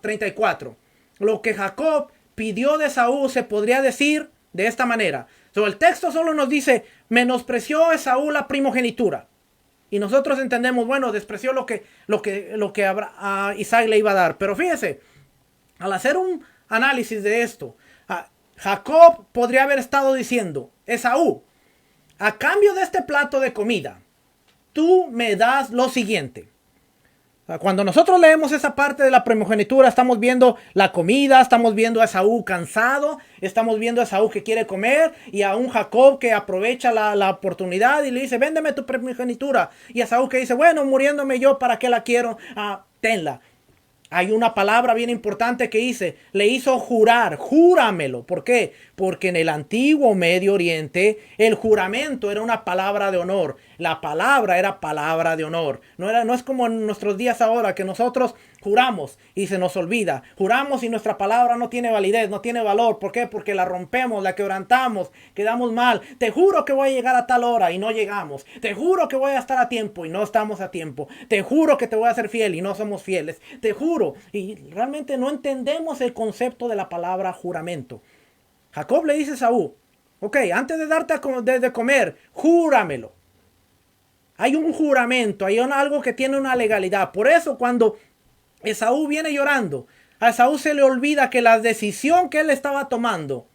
34. Lo que Jacob pidió de Esaú se podría decir de esta manera. El texto solo nos dice, menospreció Esaú la primogenitura. Y nosotros entendemos, bueno, despreció lo que a Isaac le iba a dar. Pero fíjese, al hacer un análisis de esto, Jacob podría haber estado diciendo, Esaú, a cambio de este plato de comida, tú me das lo siguiente. Cuando nosotros leemos esa parte de la primogenitura, estamos viendo la comida, estamos viendo a Esaú cansado, estamos viendo a Esaú que quiere comer y a un Jacob que aprovecha la oportunidad y le dice, véndeme tu primogenitura. Y Esaú que dice, bueno, muriéndome yo, ¿para qué la quiero? Tenla. Hay una palabra bien importante que dice, le hizo jurar, júramelo. ¿Por qué? Porque en el antiguo Medio Oriente el juramento era una palabra de honor. La palabra era palabra de honor. No es como en nuestros días ahora que nosotros juramos y se nos olvida. Juramos y nuestra palabra no tiene validez, no tiene valor. ¿Por qué? Porque la rompemos, la quebrantamos, quedamos mal. Te juro que voy a llegar a tal hora y no llegamos. Te juro que voy a estar a tiempo y no estamos a tiempo. Te juro que te voy a ser fiel y no somos fieles. Te juro. Y realmente no entendemos el concepto de la palabra juramento. Jacob le dice a Esaú, ok, antes de darte de comer, júramelo. Hay un juramento, hay algo que tiene una legalidad. Por eso cuando Esaú viene llorando, a Esaú se le olvida que la decisión que él estaba tomando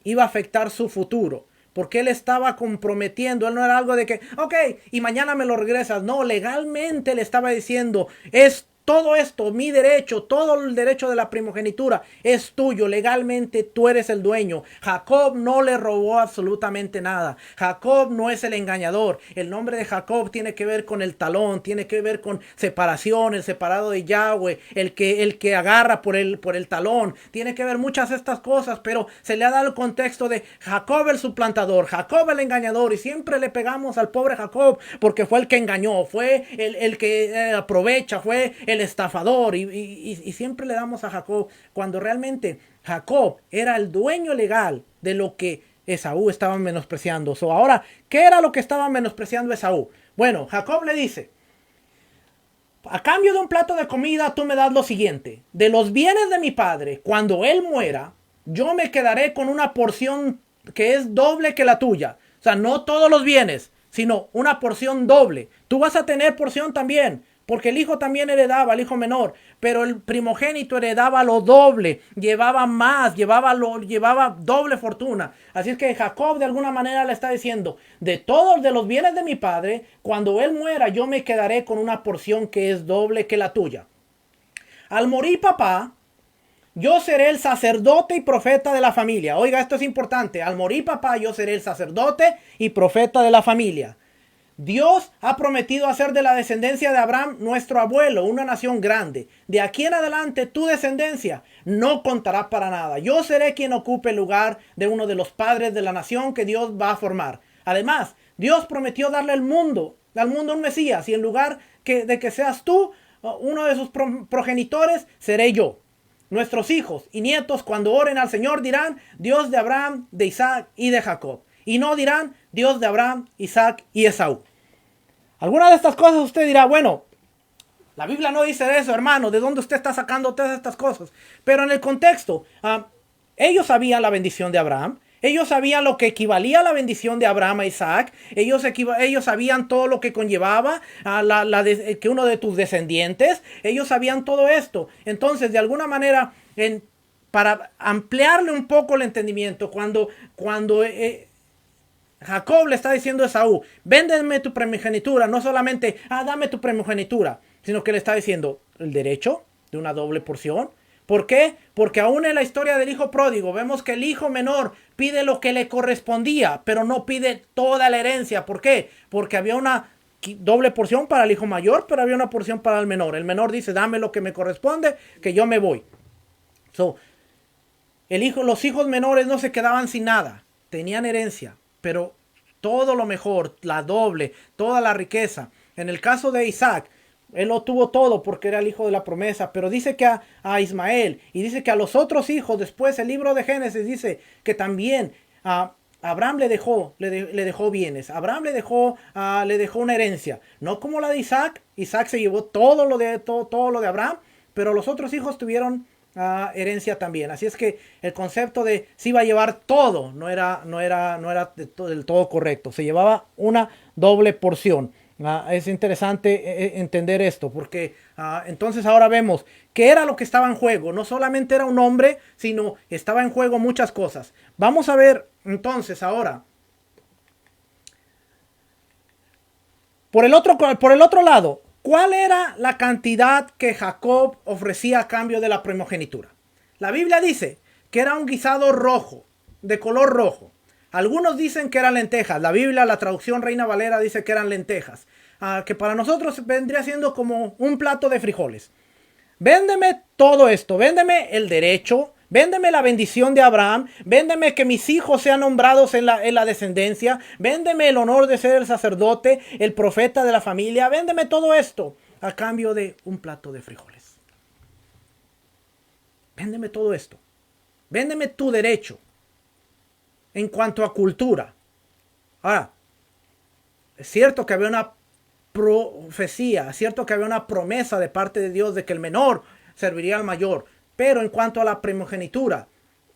iba a afectar su futuro. Porque él estaba comprometiendo, él no era algo de que, ok, y mañana me lo regresas. No, legalmente le estaba diciendo, es todo esto, mi derecho, todo el derecho de la primogenitura es tuyo. Legalmente tú eres el dueño. Jacob no le robó absolutamente nada. Jacob no es el engañador. El nombre de Jacob tiene que ver con el talón, tiene que ver con separación, el separado de Yahweh, el que agarra por el talón. Tiene que ver muchas de estas cosas, pero se le ha dado el contexto de Jacob el suplantador, Jacob el engañador, y siempre le pegamos al pobre Jacob porque fue el que engañó, fue el que aprovecha, fue el estafador y siempre le damos a Jacob cuando realmente Jacob era el dueño legal de lo que Esaú estaba menospreciando. Ahora, ¿qué era lo que estaba menospreciando Esaú? Bueno, Jacob le dice, a cambio de un plato de comida tú me das lo siguiente, de los bienes de mi padre, cuando él muera, yo me quedaré con una porción que es doble que la tuya. O sea, no todos los bienes, sino una porción doble. Tú vas a tener porción también, porque el hijo también heredaba, el hijo menor, pero el primogénito heredaba lo doble, llevaba más, llevaba doble fortuna. Así es que Jacob de alguna manera le está diciendo, de todos de los bienes de mi padre, cuando él muera yo me quedaré con una porción que es doble que la tuya. Al morir papá, yo seré el sacerdote y profeta de la familia. Oiga, esto es importante. Al morir papá, yo seré el sacerdote y profeta de la familia. Dios ha prometido hacer de la descendencia de Abraham nuestro abuelo, una nación grande. De aquí en adelante tu descendencia no contará para nada. Yo seré quien ocupe el lugar de uno de los padres de la nación que Dios va a formar. Además, Dios prometió darle al mundo un Mesías, y en lugar de que seas tú uno de sus progenitores, seré yo. Nuestros hijos y nietos cuando oren al Señor dirán, Dios de Abraham, de Isaac y de Jacob. Y no dirán, Dios de Abraham, Isaac y Esaú. Alguna de estas cosas usted dirá, bueno, la Biblia no dice eso, hermano, ¿de dónde usted está sacando todas estas cosas? Pero en el contexto, ellos sabían la bendición de Abraham, ellos sabían lo que equivalía a la bendición de Abraham a Isaac, ellos sabían todo lo que conllevaba que uno de tus descendientes, ellos sabían todo esto. Entonces, de alguna manera, para ampliarle un poco el entendimiento, cuando Jacob le está diciendo a Esaú, véndeme tu primogenitura, no solamente, dame tu primogenitura, sino que le está diciendo el derecho de una doble porción. ¿Por qué? Porque aún en la historia del hijo pródigo vemos que el hijo menor pide lo que le correspondía, pero no pide toda la herencia. ¿Por qué? Porque había una doble porción para el hijo mayor, pero había una porción para el menor. El menor dice, dame lo que me corresponde, que yo me voy. Los hijos menores no se quedaban sin nada, tenían herencia, pero todo lo mejor, la doble, toda la riqueza. En el caso de Isaac, él lo tuvo todo porque era el hijo de la promesa, pero dice que a Ismael y dice que a los otros hijos, después el libro de Génesis dice que también a Abraham le dejó bienes. Abraham le dejó una herencia, no como la de Isaac. Isaac se llevó todo lo de Abraham, pero los otros hijos tuvieron herencia también. Así es que el concepto de si iba a llevar todo no era del todo correcto. Se llevaba una doble porción. Es interesante entender esto porque entonces ahora vemos qué era lo que estaba en juego. No solamente era un hombre, sino estaba en juego muchas cosas. Vamos a ver entonces ahora por el otro lado, ¿Cuál era la cantidad que Jacob ofrecía a cambio de la primogenitura? La Biblia dice que era un guisado rojo, de color rojo. Algunos dicen que eran lentejas. La Biblia, la traducción Reina Valera, dice que eran lentejas. Que para nosotros vendría siendo como un plato de frijoles. Véndeme todo esto, véndeme el derecho, véndeme la bendición de Abraham, véndeme que mis hijos sean nombrados en la descendencia, véndeme el honor de ser el sacerdote, el profeta de la familia, véndeme todo esto a cambio de un plato de frijoles. Véndeme todo esto, véndeme tu derecho en cuanto a cultura. Ahora, es cierto que había una profecía, es cierto que había una promesa de parte de Dios de que el menor serviría al mayor, pero en cuanto a la primogenitura,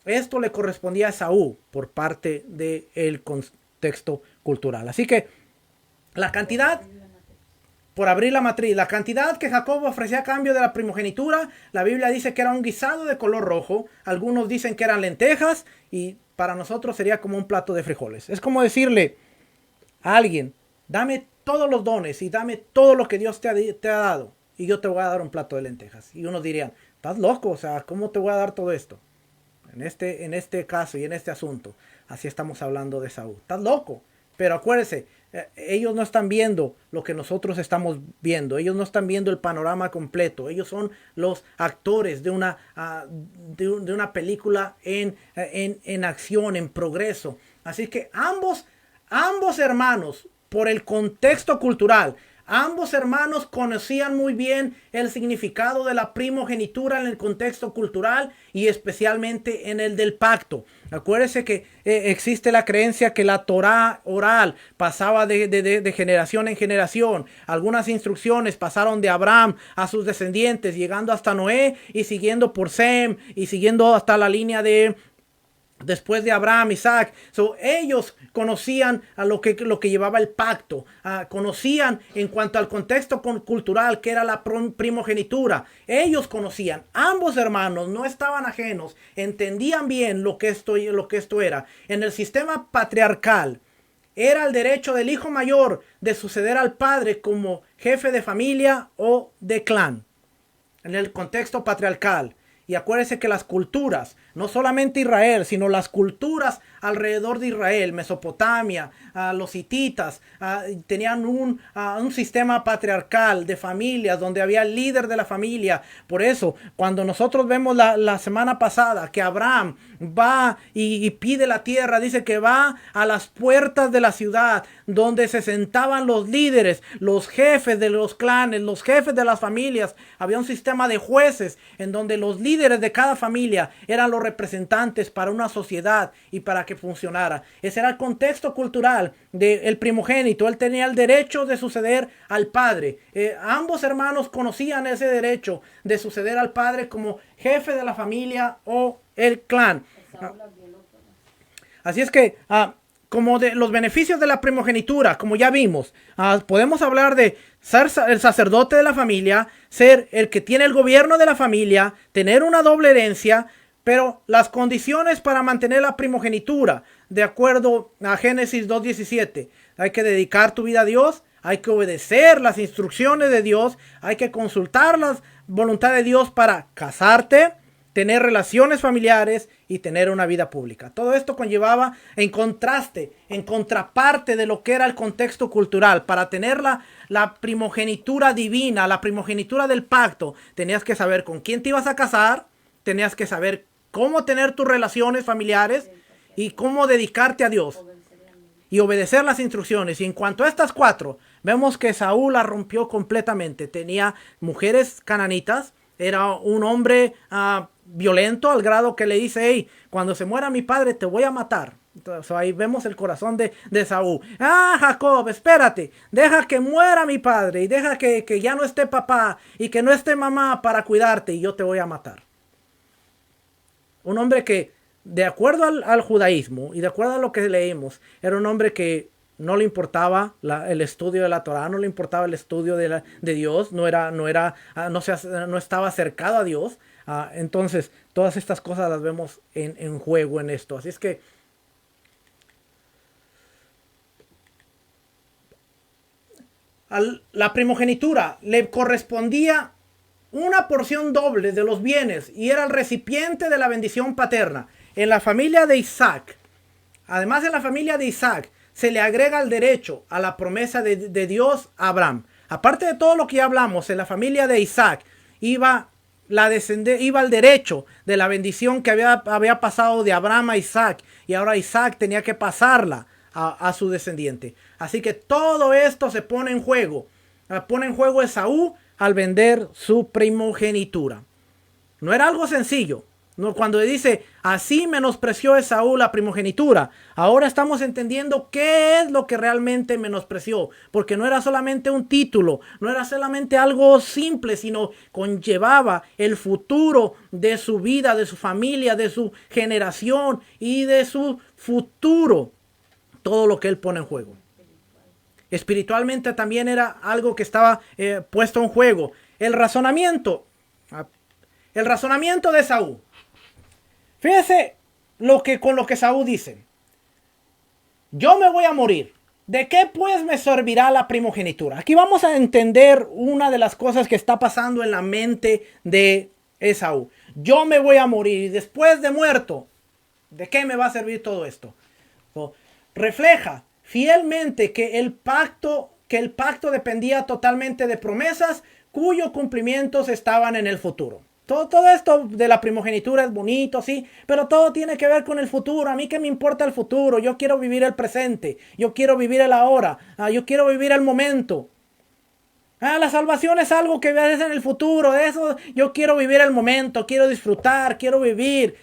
esto le correspondía a Esaú por parte del contexto cultural. Así que la cantidad, por abrir la matriz, la cantidad que Jacob ofrecía a cambio de la primogenitura, la Biblia dice que era un guisado de color rojo, algunos dicen que eran lentejas y para nosotros sería como un plato de frijoles. Es como decirle a alguien, dame todos los dones y dame todo lo que Dios te ha dado y yo te voy a dar un plato de lentejas. Y unos dirían, estás loco, o sea, ¿cómo te voy a dar todo esto? En este caso y en este asunto, así estamos hablando de Saúl. Estás loco, pero acuérdese, ellos no están viendo lo que nosotros estamos viendo, ellos no están viendo el panorama completo, ellos son los actores de una película en acción, en progreso. Así que ambos hermanos, por el contexto cultural, ambos hermanos conocían muy bien el significado de la primogenitura en el contexto cultural y especialmente en el del pacto. Acuérdese que existe la creencia que la Torá oral pasaba de generación en generación. Algunas instrucciones pasaron de Abraham a sus descendientes, llegando hasta Noé y siguiendo por Sem y siguiendo hasta la línea de después de Abraham, Isaac. Ellos conocían a lo que llevaba el pacto. Conocían en cuanto al contexto cultural que era la primogenitura. Ellos conocían. Ambos hermanos no estaban ajenos. Entendían bien lo que esto era. En el sistema patriarcal era el derecho del hijo mayor de suceder al padre como jefe de familia o de clan. En el contexto patriarcal. Y acuérdense que las culturas, no solamente Israel, sino las culturas alrededor de Israel, Mesopotamia, los hititas, tenían un sistema patriarcal de familias donde había el líder de la familia. Por eso, cuando nosotros vemos la semana pasada que Abraham va y pide la tierra, dice que va a las puertas de la ciudad donde se sentaban los líderes, los jefes de los clanes, los jefes de las familias. Había un sistema de jueces en donde los líderes de cada familia eran los representantes para una sociedad y para que funcionara. Ese era el contexto cultural del primogénito. Él tenía el derecho de suceder al padre. Ambos hermanos conocían ese derecho de suceder al padre como jefe de la familia o el clan. Así es que como de los beneficios de la primogenitura, como ya vimos, podemos hablar de ser el sacerdote de la familia, ser el que tiene el gobierno de la familia, tener una doble herencia, pero las condiciones para mantener la primogenitura, de acuerdo a Génesis 2:17, hay que dedicar tu vida a Dios, hay que obedecer las instrucciones de Dios, hay que consultar la voluntad de Dios para casarte, tener relaciones familiares y tener una vida pública. Todo esto conllevaba en contraste, en contraparte de lo que era el contexto cultural. Para tener la primogenitura divina, la primogenitura del pacto, tenías que saber con quién te ibas a casar, tenías que saber cómo tener tus relaciones familiares y cómo dedicarte a Dios y obedecer las instrucciones. Y en cuanto a estas cuatro, vemos que Saúl la rompió completamente. Tenía mujeres cananitas, era un hombre violento al grado que le dice, hey, cuando se muera mi padre te voy a matar. Entonces, ahí vemos el corazón de Saúl. Jacob, espérate, deja que muera mi padre y deja que ya no esté papá y que no esté mamá para cuidarte y yo te voy a matar. Un hombre que, de acuerdo al judaísmo y de acuerdo a lo que leemos, era un hombre que no le importaba el estudio de la Torá, no le importaba el estudio de Dios, no estaba acercado a Dios. Entonces, todas estas cosas las vemos en juego en esto. Así es que la primogenitura le correspondía una porción doble de los bienes y era el recipiente de la bendición paterna. En la familia de Isaac, además de la familia de Isaac, se le agrega el derecho a la promesa de Dios a Abraham. Aparte de todo lo que ya hablamos, en la familia de Isaac iba el derecho de la bendición que había pasado de Abraham a Isaac, y ahora Isaac tenía que pasarla a su descendiente. Así que todo esto se pone en juego. Pone en juego Esaú al vender su primogenitura. No era algo sencillo. No, cuando dice, así menospreció Esaú la primogenitura, ahora estamos entendiendo qué es lo que realmente menospreció, porque no era solamente un título, no era solamente algo simple, sino conllevaba el futuro de su vida, de su familia, de su generación y de su futuro, todo lo que él pone en juego. Espiritualmente también era algo que estaba puesto en juego. El razonamiento de Esaú. Fíjese con lo que Esaú dice. Yo me voy a morir. ¿De qué pues me servirá la primogenitura? Aquí vamos a entender una de las cosas que está pasando en la mente de Esaú. Yo me voy a morir y después de muerto, ¿de qué me va a servir todo esto? Refleja fielmente que el pacto dependía totalmente de promesas cuyos cumplimientos estaban en el futuro. Todo esto de la primogenitura es bonito, sí, pero todo tiene que ver con el futuro. A mí qué me importa el futuro, yo quiero vivir el presente, yo quiero vivir el ahora, yo quiero vivir el momento. La salvación es algo que ves en el futuro, de eso yo quiero vivir el momento, quiero disfrutar, quiero vivir,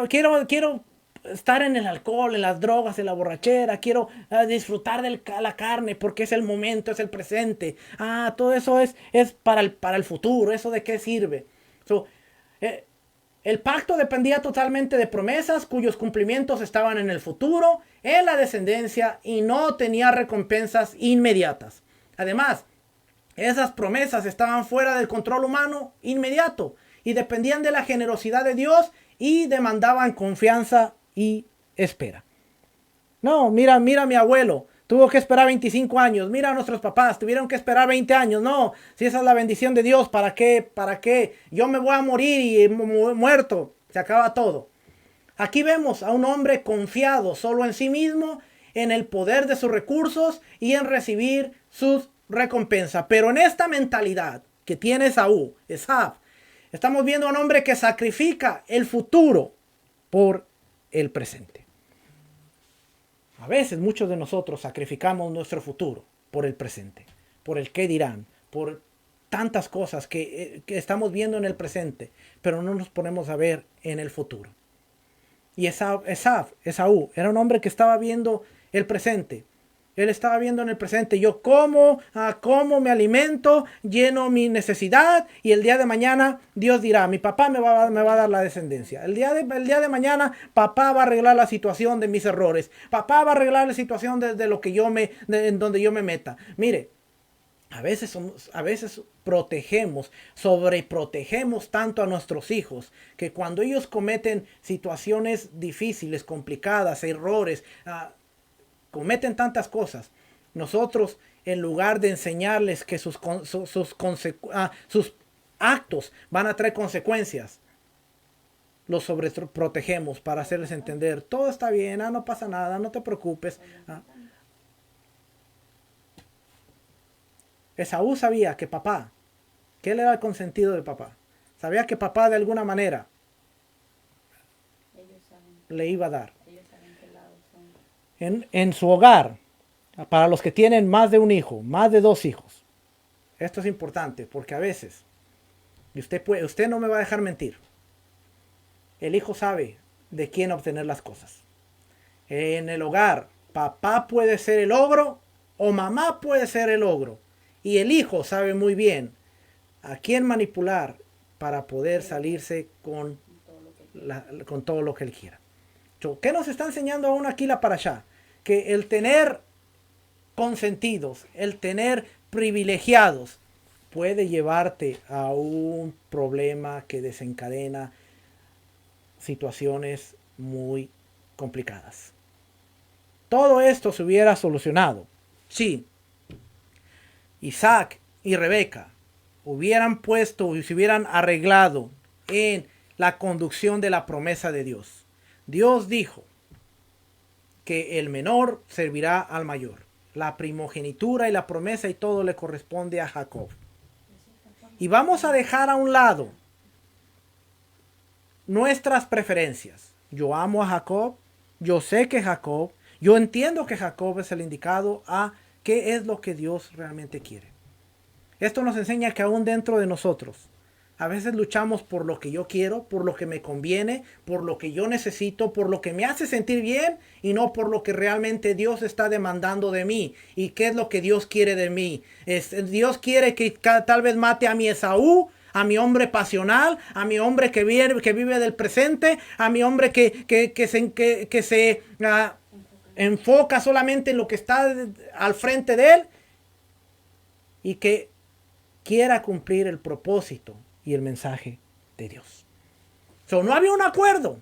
quiero estar en el alcohol, en las drogas, en la borrachera, quiero disfrutar de la carne porque es el momento, es el presente. Todo eso es para el futuro. ¿Eso de qué sirve? El pacto dependía totalmente de promesas cuyos cumplimientos estaban en el futuro, en la descendencia, y no tenía recompensas inmediatas. Además, esas promesas estaban fuera del control humano inmediato y dependían de la generosidad de Dios y demandaban confianza y espera. No, mira mi abuelo, tuvo que esperar 25 años. Mira a nuestros papás, tuvieron que esperar 20 años. No, si esa es la bendición de Dios, ¿para qué? ¿Para qué? Yo me voy a morir y muerto, se acaba todo. Aquí vemos a un hombre confiado solo en sí mismo, en el poder de sus recursos y en recibir sus recompensas. Pero en esta mentalidad que tiene Esaú, estamos viendo a un hombre que sacrifica el futuro por el presente. A veces muchos de nosotros sacrificamos nuestro futuro por el presente, por el qué dirán, por tantas cosas que estamos viendo en el presente, pero no nos ponemos a ver en el futuro. Y Esaú era un hombre que estaba viendo el presente. Él estaba viendo en el presente, yo como me alimento, lleno mi necesidad, y el día de mañana Dios dirá, mi papá me va a dar la descendencia. El día de mañana papá va a arreglar la situación de mis errores. Papá va a arreglar la situación de lo que en donde yo me meta. Mire, a veces sobreprotegemos tanto a nuestros hijos que cuando ellos cometen situaciones difíciles, complicadas, errores, cometen tantas cosas, nosotros en lugar de enseñarles que sus actos van a traer consecuencias, los sobreprotegemos para hacerles entender, todo está bien, no pasa nada, no te preocupes. Esaú sabía que él era el consentido de papá. Sabía que papá de alguna manera le iba a dar. En su hogar, para los que tienen más de un hijo, más de 2 hijos. Esto es importante porque a veces, y usted no me va a dejar mentir, el hijo sabe de quién obtener las cosas. En el hogar, papá puede ser el ogro o mamá puede ser el ogro. Y el hijo sabe muy bien a quién manipular para poder salirse con todo lo que él quiera. ¿Qué nos está enseñando aún aquí la parashá? Que el tener consentidos, el tener privilegiados, puede llevarte a un problema que desencadena situaciones muy complicadas. Todo esto se hubiera solucionado si Isaac y Rebeca hubieran puesto y se hubieran arreglado en la conducción de la promesa de Dios, Dios dijo que el menor servirá al mayor. La primogenitura y la promesa y todo le corresponde a Jacob. Y vamos a dejar a un lado nuestras preferencias. Yo amo a Jacob, yo sé que Jacob, yo entiendo que Jacob es el indicado a qué es lo que Dios realmente quiere. Esto nos enseña que aún dentro de nosotros, a veces luchamos por lo que yo quiero, por lo que me conviene, por lo que yo necesito, por lo que me hace sentir bien y no por lo que realmente Dios está demandando de mí. ¿Y qué es lo que Dios quiere de mí? Dios quiere que tal vez mate a mi Esaú, a mi hombre pasional, a mi hombre que vive del presente, a mi hombre que se enfoca solamente en lo que está al frente de él y que quiera cumplir el propósito y el mensaje de Dios. No había un acuerdo.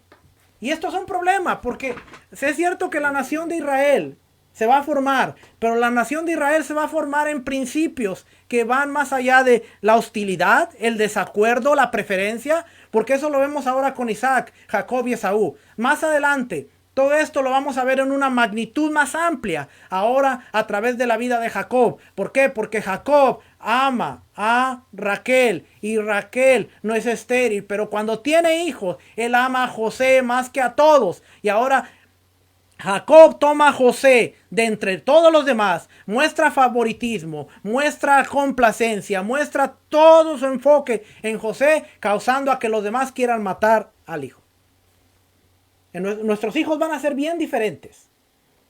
Y esto es un problema porque es cierto que la nación de Israel se va a formar, pero la nación de Israel se va a formar en principios que van más allá de la hostilidad, el desacuerdo, la preferencia, porque eso lo vemos ahora con Isaac, Jacob y Esaú. Más adelante, todo esto lo vamos a ver en una magnitud más amplia, ahora a través de la vida de Jacob. ¿Por qué? Porque Jacob ama a Raquel y Raquel no es estéril, pero cuando tiene hijos, él ama a José más que a todos. Y ahora Jacob toma a José de entre todos los demás, muestra favoritismo, muestra complacencia, muestra todo su enfoque en José, causando a que los demás quieran matar al hijo. Nuestros hijos van a ser bien diferentes.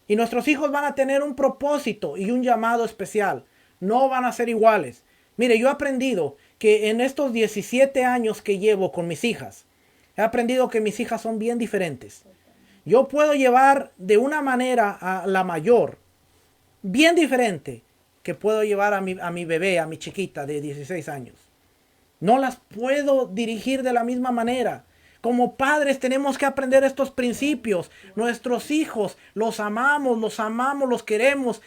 Y nuestros hijos van a tener un propósito y un llamado especial. No van a ser iguales. Mire, yo he aprendido que en estos 17 años que llevo con mis hijas, he aprendido que mis hijas son bien diferentes. Yo puedo llevar de una manera a la mayor, bien diferente, que puedo llevar a mi bebé, a mi chiquita de 16 años. No las puedo dirigir de la misma manera. Como padres tenemos que aprender estos principios. Nuestros hijos los amamos, los queremos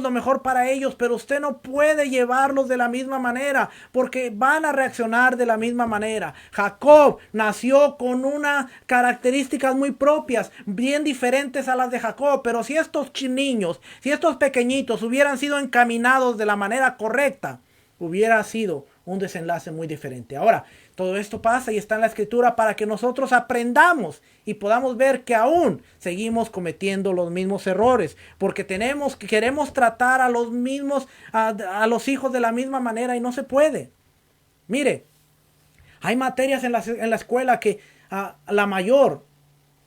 lo mejor para ellos, pero usted no puede llevarlos de la misma manera porque van a reaccionar de la misma manera. Jacob nació con unas características muy propias, bien diferentes a las de Jacob, pero si estos niños, si estos pequeñitos hubieran sido encaminados de la manera correcta, hubiera sido un desenlace muy diferente. Ahora, todo esto pasa y está en la escritura para que nosotros aprendamos y podamos ver que aún seguimos cometiendo los mismos errores, porque queremos tratar a los mismos, a los hijos de la misma manera y no se puede. Mire, hay materias en la escuela que la mayor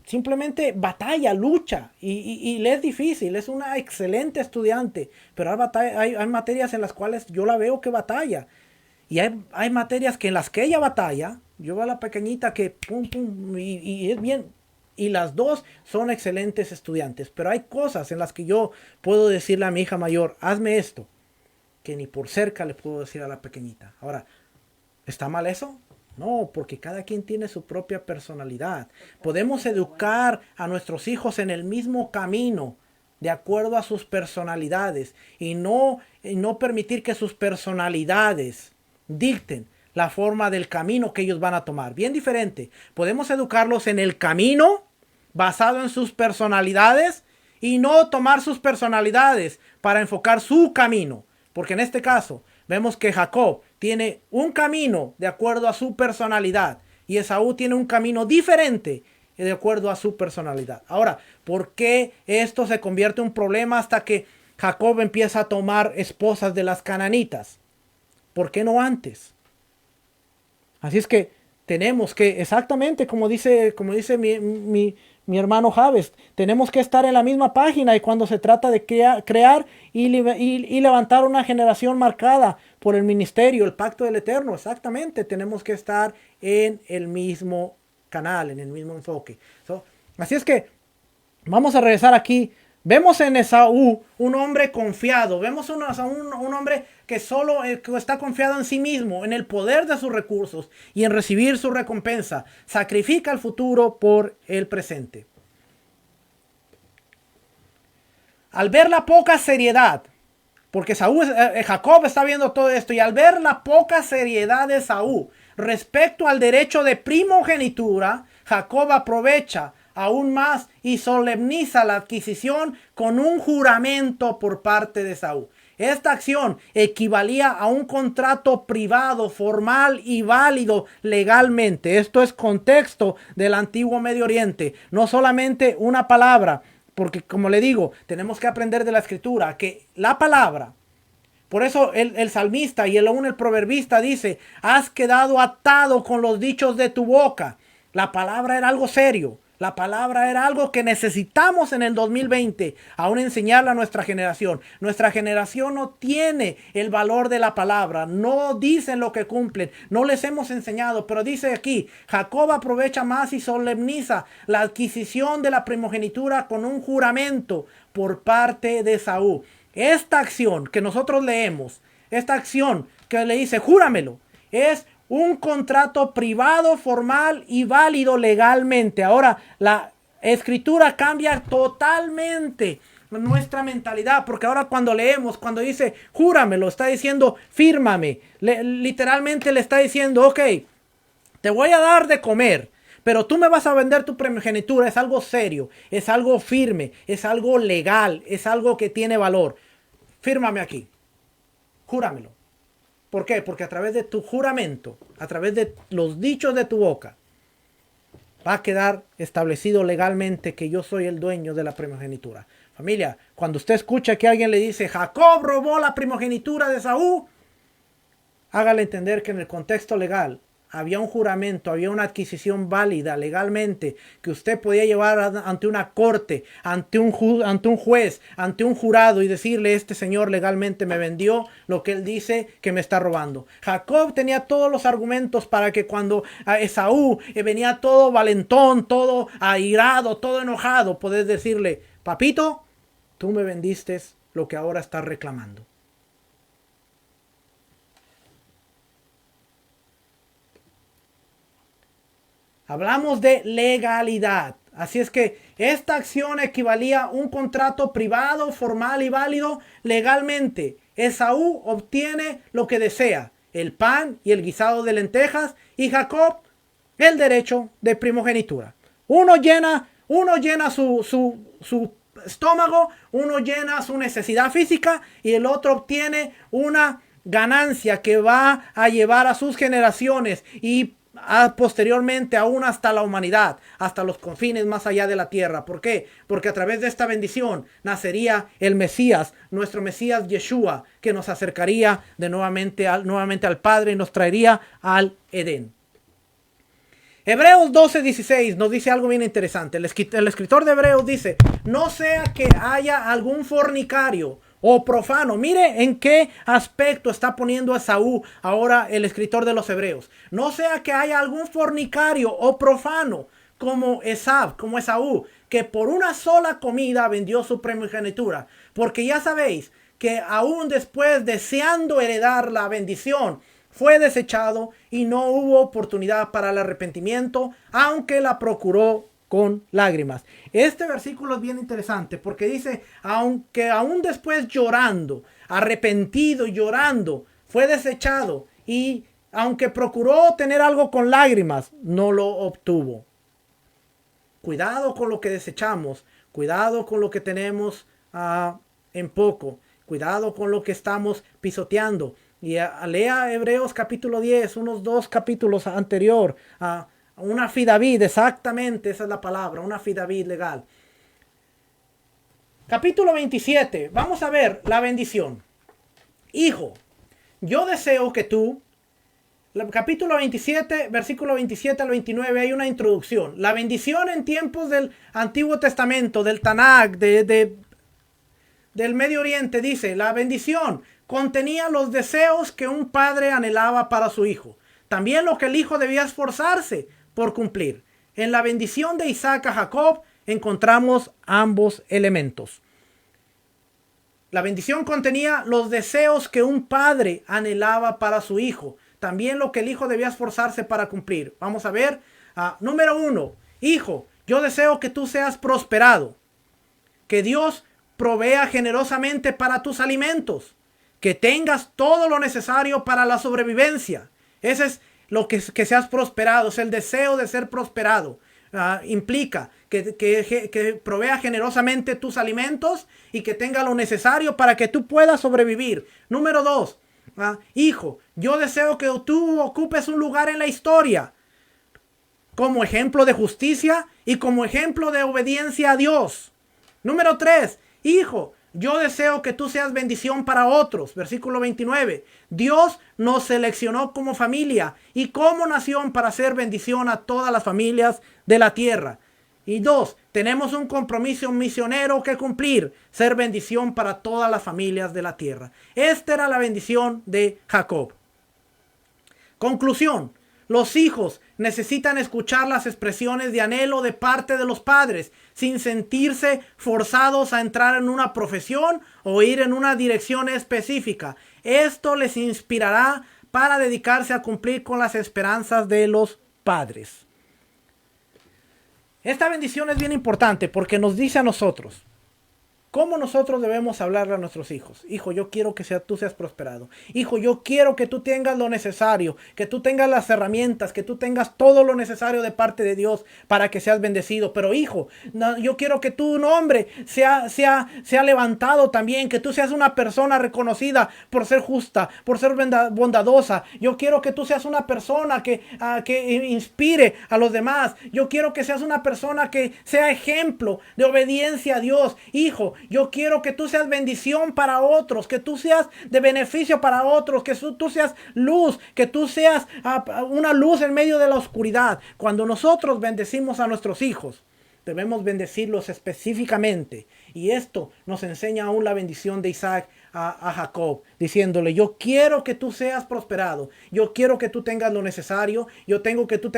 simplemente batalla, lucha y le es difícil, es una excelente estudiante, pero hay materias en las cuales yo la veo que batalla. Y hay materias que en las que ella batalla. Yo veo a la pequeñita que pum, pum, y es bien. Y las dos son excelentes estudiantes. Pero hay cosas en las que yo puedo decirle a mi hija mayor, hazme esto, que ni por cerca le puedo decir a la pequeñita. Ahora, ¿está mal eso? No, porque cada quien tiene su propia personalidad. Podemos educar a nuestros hijos en el mismo camino, de acuerdo a sus personalidades. Y no permitir que sus personalidades dicten la forma del camino que ellos van a tomar. Bien diferente. Podemos educarlos en el camino basado en sus personalidades y no tomar sus personalidades para enfocar su camino. Porque en este caso vemos que Jacob tiene un camino de acuerdo a su personalidad y Esaú tiene un camino diferente de acuerdo a su personalidad. Ahora, ¿por qué esto se convierte en un problema hasta que Jacob empieza a tomar esposas de las cananitas? ¿Por qué no antes? Así es que tenemos que, exactamente como dice mi hermano Javes, tenemos que estar en la misma página y cuando se trata de crear y levantar una generación marcada por el ministerio, el pacto del Eterno, exactamente, tenemos que estar en el mismo canal, en el mismo enfoque. Así es que vamos a regresar aquí. Vemos en Esaú un hombre confiado. Vemos un hombre que solo está confiado en sí mismo, en el poder de sus recursos y en recibir su recompensa. Sacrifica el futuro por el presente. Al ver la poca seriedad Porque Jacob está viendo todo esto y al ver la poca seriedad de Esaú respecto al derecho de primogenitura, Jacob aprovecha aún más y solemniza la adquisición con un juramento por parte de Esaú. Esta acción equivalía a un contrato privado, formal y válido legalmente. Esto es contexto del antiguo Medio Oriente. No solamente una palabra, porque como le digo, tenemos que aprender de la escritura que la palabra, por eso el salmista y aún el proverbista dice, has quedado atado con los dichos de tu boca. La palabra era algo serio. La palabra era algo que necesitamos en el 2020, aún enseñarle a nuestra generación. Nuestra generación no tiene el valor de la palabra, no dicen lo que cumplen, no les hemos enseñado, pero dice aquí, Jacob aprovecha más y solemniza la adquisición de la primogenitura con un juramento por parte de Esaú. Esta acción que nosotros leemos, esta acción que le dice, júramelo, es un contrato privado, formal y válido legalmente. Ahora, la escritura cambia totalmente nuestra mentalidad, porque ahora cuando leemos, cuando dice, júramelo, está diciendo, fírmame. Literalmente le está diciendo, ok, te voy a dar de comer, pero tú me vas a vender tu primogenitura. Es algo serio, es algo firme, es algo legal, es algo que tiene valor. Fírmame aquí, júramelo. ¿Por qué? Porque a través de tu juramento, a través de los dichos de tu boca, va a quedar establecido legalmente que yo soy el dueño de la primogenitura. Familia, cuando usted escucha que alguien le dice, Jacob robó la primogenitura de Esaú, hágale entender que en el contexto legal había un juramento, había una adquisición válida legalmente que usted podía llevar ante una corte, ante un juez, ante un jurado y decirle, este señor legalmente me vendió lo que él dice que me está robando. Jacob tenía todos los argumentos para que cuando a Esaú venía todo valentón, todo airado, todo enojado, poder decirle, papito, tú me vendiste lo que ahora estás reclamando. Hablamos de legalidad. Así es que esta acción equivalía a un contrato privado, formal y válido legalmente. Esaú obtiene lo que desea, el pan y el guisado de lentejas, y Jacob el derecho de primogenitura. Uno llena su estómago, uno llena su necesidad física y el otro obtiene una ganancia que va a llevar a sus generaciones y posteriormente aún hasta la humanidad, hasta los confines más allá de la tierra. ¿Por qué? Porque a través de esta bendición nacería el Mesías, nuestro Mesías Yeshua, que nos acercaría nuevamente al Padre y nos traería al Edén. Hebreos 12:16 nos dice algo bien interesante. El escritor de Hebreos dice, no sea que haya algún fornicario o profano. Mire en qué aspecto está poniendo a Esaú ahora el escritor de los Hebreos. No sea que haya algún fornicario o profano como Esaú, que por una sola comida vendió su primogenitura. Porque ya sabéis que aún después, deseando heredar la bendición, fue desechado y no hubo oportunidad para el arrepentimiento, aunque la procuró con lágrimas. Este versículo es bien interesante porque dice, aunque aún después llorando, arrepentido y llorando, fue desechado y aunque procuró tener algo con lágrimas, no lo obtuvo. Cuidado con lo que desechamos, cuidado con lo que tenemos en poco, cuidado con lo que estamos pisoteando. Y lea Hebreos capítulo 10, unos 2 capítulos anterior, una fidavid, exactamente, esa es la palabra, una fidavid legal. Capítulo 27, vamos a ver la bendición. Hijo, yo deseo que tú, capítulo 27, versículo 27 al 29, hay una introducción. La bendición en tiempos del Antiguo Testamento, del Tanakh, del Medio Oriente, dice, la bendición contenía los deseos que un padre anhelaba para su hijo. También lo que el hijo debía esforzarse por cumplir. En la bendición de Isaac a Jacob encontramos ambos elementos. La bendición contenía los deseos que un padre anhelaba para su hijo. También lo que el hijo debía esforzarse para cumplir. Vamos a ver. Número 1. Hijo, yo deseo que tú seas prosperado. Que Dios provea generosamente para tus alimentos. que tengas todo lo necesario para la sobrevivencia. Ese es lo que seas prosperado, es el deseo de ser prosperado. Implica que provea generosamente tus alimentos y que tenga lo necesario para que tú puedas sobrevivir. Número 2, hijo, yo deseo que tú ocupes un lugar en la historia como ejemplo de justicia y como ejemplo de obediencia a Dios. Número 3, hijo, yo deseo que tú seas bendición para otros. Versículo 29. Dios nos seleccionó como familia y como nación para ser bendición a todas las familias de la tierra. Y 2, tenemos un compromiso misionero que cumplir, ser bendición para todas las familias de la tierra. Esta era la bendición de Jacob. Conclusión. Los hijos necesitan escuchar las expresiones de anhelo de parte de los padres sin sentirse forzados a entrar en una profesión o ir en una dirección específica. Esto les inspirará para dedicarse a cumplir con las esperanzas de los padres. Esta bendición es bien importante porque nos dice a nosotros cómo nosotros debemos hablarle a nuestros hijos. Hijo, yo quiero que tú seas prosperado. Hijo, yo quiero que tú tengas lo necesario, que tú tengas las herramientas, que tú tengas todo lo necesario de parte de Dios para que seas bendecido. Pero hijo, yo quiero que tu nombre sea levantado también, que tú seas una persona reconocida por ser justa, por ser bondadosa. Yo quiero que tú seas una persona que inspire a los demás. Yo quiero que seas una persona que sea ejemplo de obediencia a Dios. Hijo, yo quiero que tú seas bendición para otros, que tú seas de beneficio para otros, que tú seas luz, que tú seas una luz en medio de la oscuridad. Cuando nosotros bendecimos a nuestros hijos, debemos bendecirlos específicamente. Y esto nos enseña aún la bendición de Isaac a Jacob, diciéndole, yo quiero que tú seas prosperado, yo quiero que tú tengas lo necesario, yo quiero que tú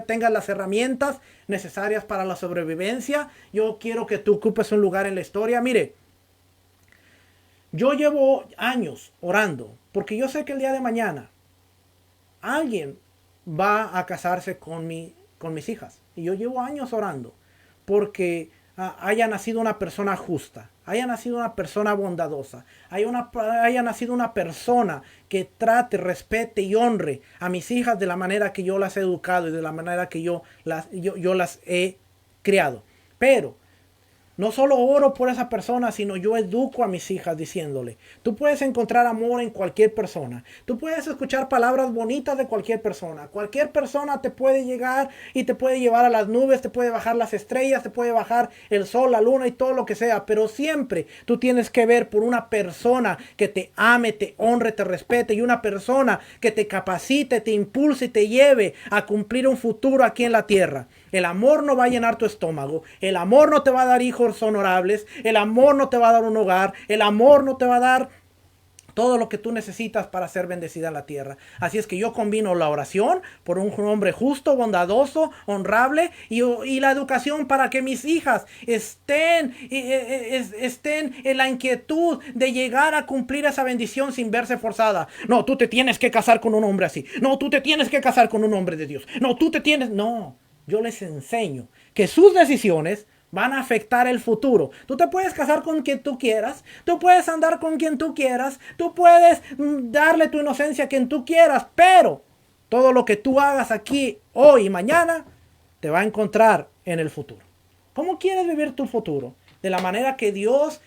tengas las herramientas necesarias para la sobrevivencia, yo quiero que tú ocupes un lugar en la historia. Mire, yo llevo años orando, porque yo sé que el día de mañana alguien va a casarse con mis hijas. Y yo llevo años orando porque haya nacido una persona justa, haya nacido una persona bondadosa, haya nacido una persona que trate, respete y honre a mis hijas de la manera que yo las he educado y de la manera que yo las he criado. Pero no solo oro por esa persona, sino yo educo a mis hijas diciéndole, tú puedes encontrar amor en cualquier persona. Tú puedes escuchar palabras bonitas de cualquier persona. Cualquier persona te puede llegar y te puede llevar a las nubes, te puede bajar las estrellas, te puede bajar el sol, la luna y todo lo que sea. Pero siempre tú tienes que ver por una persona que te ame, te honre, te respete y una persona que te capacite, te impulse y te lleve a cumplir un futuro aquí en la tierra. El amor no va a llenar tu estómago. El amor no te va a dar hijos honorables. El amor no te va a dar un hogar. El amor no te va a dar todo lo que tú necesitas para ser bendecida en la tierra. Así es que yo combino la oración por un hombre justo, bondadoso, honrable y la educación para que mis hijas estén en la inquietud de llegar a cumplir esa bendición sin verse forzada. No, tú te tienes que casar con un hombre así. No, tú te tienes que casar con un hombre de Dios. No, No. Yo les enseño que sus decisiones van a afectar el futuro. Tú te puedes casar con quien tú quieras, tú puedes andar con quien tú quieras, tú puedes darle tu inocencia a quien tú quieras, pero todo lo que tú hagas aquí, hoy y mañana, te va a encontrar en el futuro. ¿Cómo quieres vivir tu futuro? De la manera que Dios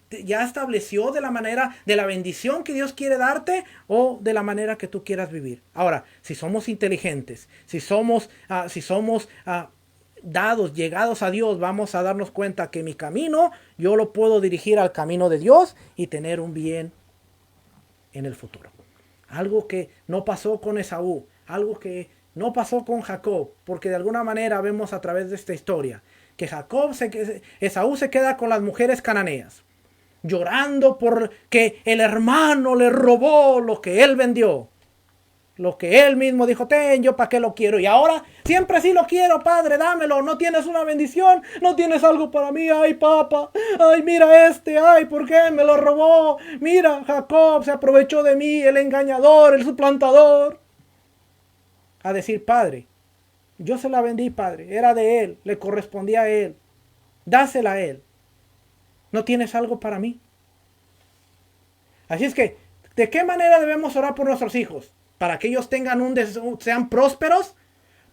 ya estableció, de la manera de la bendición que Dios quiere darte o de la manera que tú quieras vivir. Ahora, si somos inteligentes, si somos llegados a Dios, vamos a darnos cuenta que mi camino yo lo puedo dirigir al camino de Dios y tener un bien en el futuro. Algo que no pasó con Esaú, algo que no pasó con Jacob, porque de alguna manera vemos a través de esta historia que Esaú se queda con las mujeres cananeas, llorando porque el hermano le robó lo que él vendió, lo que él mismo dijo, ten, yo para qué lo quiero, y ahora siempre sí lo quiero, padre, dámelo, no tienes una bendición, no tienes algo para mí, ay papá, ay mira ay, ¿por qué me lo robó? Mira, Jacob se aprovechó de mí, el engañador, el suplantador. A decir, padre, yo se la vendí, padre, era de él, le correspondía a él, dásela a él. ¿No tienes algo para mí? Así es que, ¿de qué manera debemos orar por nuestros hijos? Para que ellos tengan sean prósperos,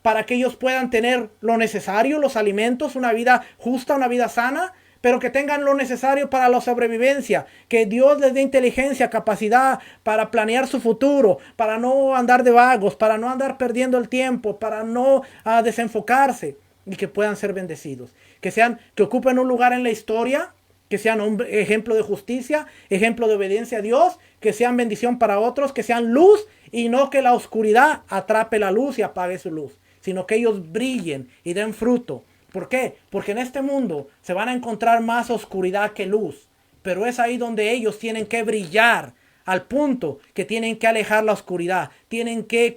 para que ellos puedan tener lo necesario, los alimentos, una vida justa, una vida sana, pero que tengan lo necesario para la sobrevivencia, que Dios les dé inteligencia, capacidad para planear su futuro, para no andar de vagos, para no andar perdiendo el tiempo, para no desenfocarse, y que puedan ser bendecidos, que ocupen un lugar en la historia, que sean un ejemplo de justicia, ejemplo de obediencia a Dios, que sean bendición para otros, que sean luz y no que la oscuridad atrape la luz y apague su luz, sino que ellos brillen y den fruto. ¿Por qué? Porque en este mundo se van a encontrar más oscuridad que luz, pero es ahí donde ellos tienen que brillar al punto que tienen que alejar la oscuridad,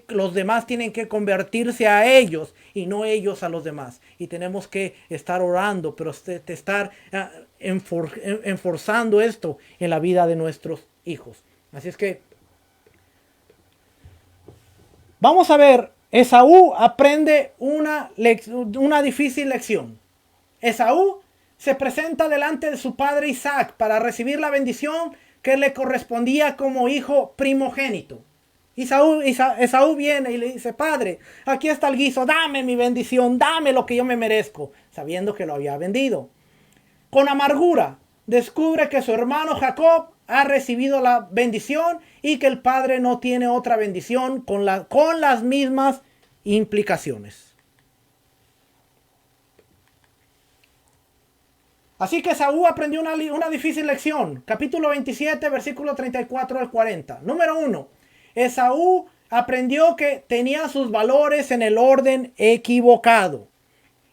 los demás tienen que convertirse a ellos y no ellos a los demás. Y tenemos que estar orando, pero estar enforzando esto en la vida de nuestros hijos. Así es que vamos a ver, Esaú aprende una difícil lección. Esaú se presenta delante de su padre Isaac para recibir la bendición que le correspondía como hijo primogénito. Esaú viene y le dice: padre, aquí está el guiso, dame mi bendición, dame lo que yo me merezco, sabiendo que lo había vendido. Con amargura descubre que su hermano Jacob ha recibido la bendición y que el padre no tiene otra bendición con las mismas implicaciones. Así que Esaú aprendió una difícil lección. Capítulo 27, versículo 34 al 40. Número 1. Esaú aprendió que tenía sus valores en el orden equivocado.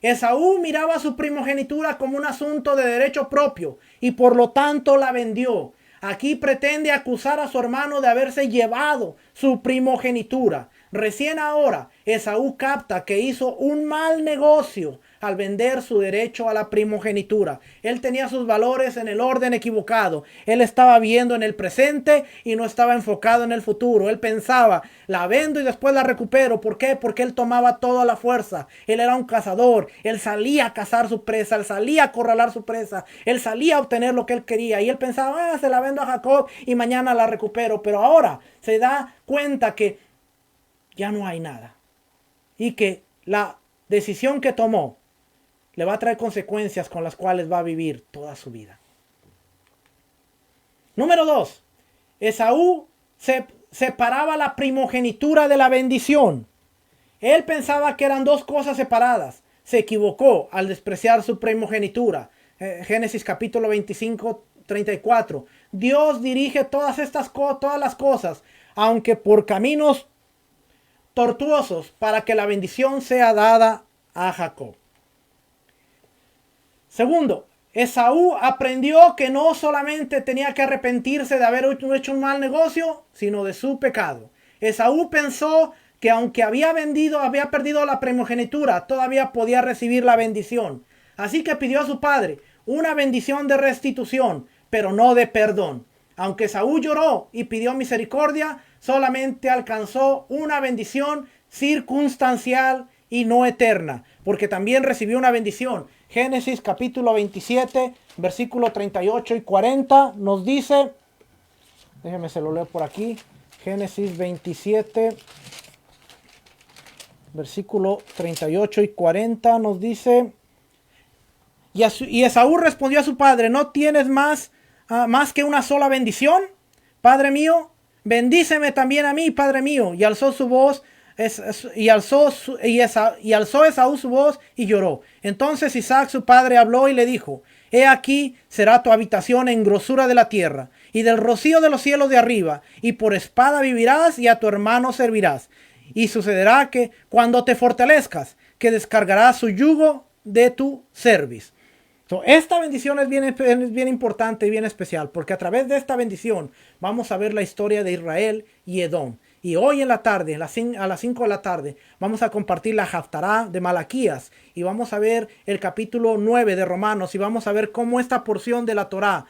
Esaú miraba su primogenitura como un asunto de derecho propio y por lo tanto la vendió. Aquí pretende acusar a su hermano de haberse llevado su primogenitura. Recién ahora Esaú capta que hizo un mal negocio al vender su derecho a la primogenitura. Él tenía sus valores en el orden equivocado. Él estaba viendo en el presente y no estaba enfocado en el futuro. Él pensaba: la vendo y después la recupero. ¿Por qué? Porque él tomaba toda la fuerza. Él era un cazador. Él salía a cazar su presa. Él salía a acorralar su presa. Él salía a obtener lo que él quería. Y él pensaba: se la vendo a Jacob y mañana la recupero. Pero ahora se da cuenta que ya no hay nada. Y que la decisión que tomó le va a traer consecuencias con las cuales va a vivir toda su vida. Número 2. Esaú separaba la primogenitura de la bendición. Él pensaba que eran dos cosas separadas. Se equivocó al despreciar su primogenitura. Génesis capítulo 25, 34. Dios dirige todas las cosas, aunque por caminos tortuosos, para que la bendición sea dada a Jacob. Segundo, Esaú aprendió que no solamente tenía que arrepentirse de haber hecho un mal negocio, sino de su pecado. Esaú pensó que aunque había perdido la primogenitura, todavía podía recibir la bendición. Así que pidió a su padre una bendición de restitución, pero no de perdón. Aunque Esaú lloró y pidió misericordia, solamente alcanzó una bendición circunstancial y no eterna, porque también recibió una bendición. Génesis capítulo 27, versículo 38 y 40 nos dice, déjeme se lo leo por aquí, Génesis 27, versículo 38 y 40 nos dice: y Esaú respondió a su padre: ¿no tienes más que una sola bendición, padre mío? Bendíceme también a mí, padre mío. Y alzó su voz, y alzó Esaú su voz y lloró. Entonces Isaac su padre habló y le dijo: he aquí será tu habitación en grosura de la tierra, y del rocío de los cielos de arriba, y por espada vivirás, y a tu hermano servirás. Y sucederá que cuando te fortalezcas, que descargarás su yugo de tu cerviz. Esta bendición es bien importante y bien especial, porque a través de esta bendición vamos a ver la historia de Israel y Edom. Y hoy en la tarde, a las 5 de la tarde, vamos a compartir la Haftará de Malaquías y vamos a ver el capítulo 9 de Romanos y vamos a ver cómo esta porción de la Torá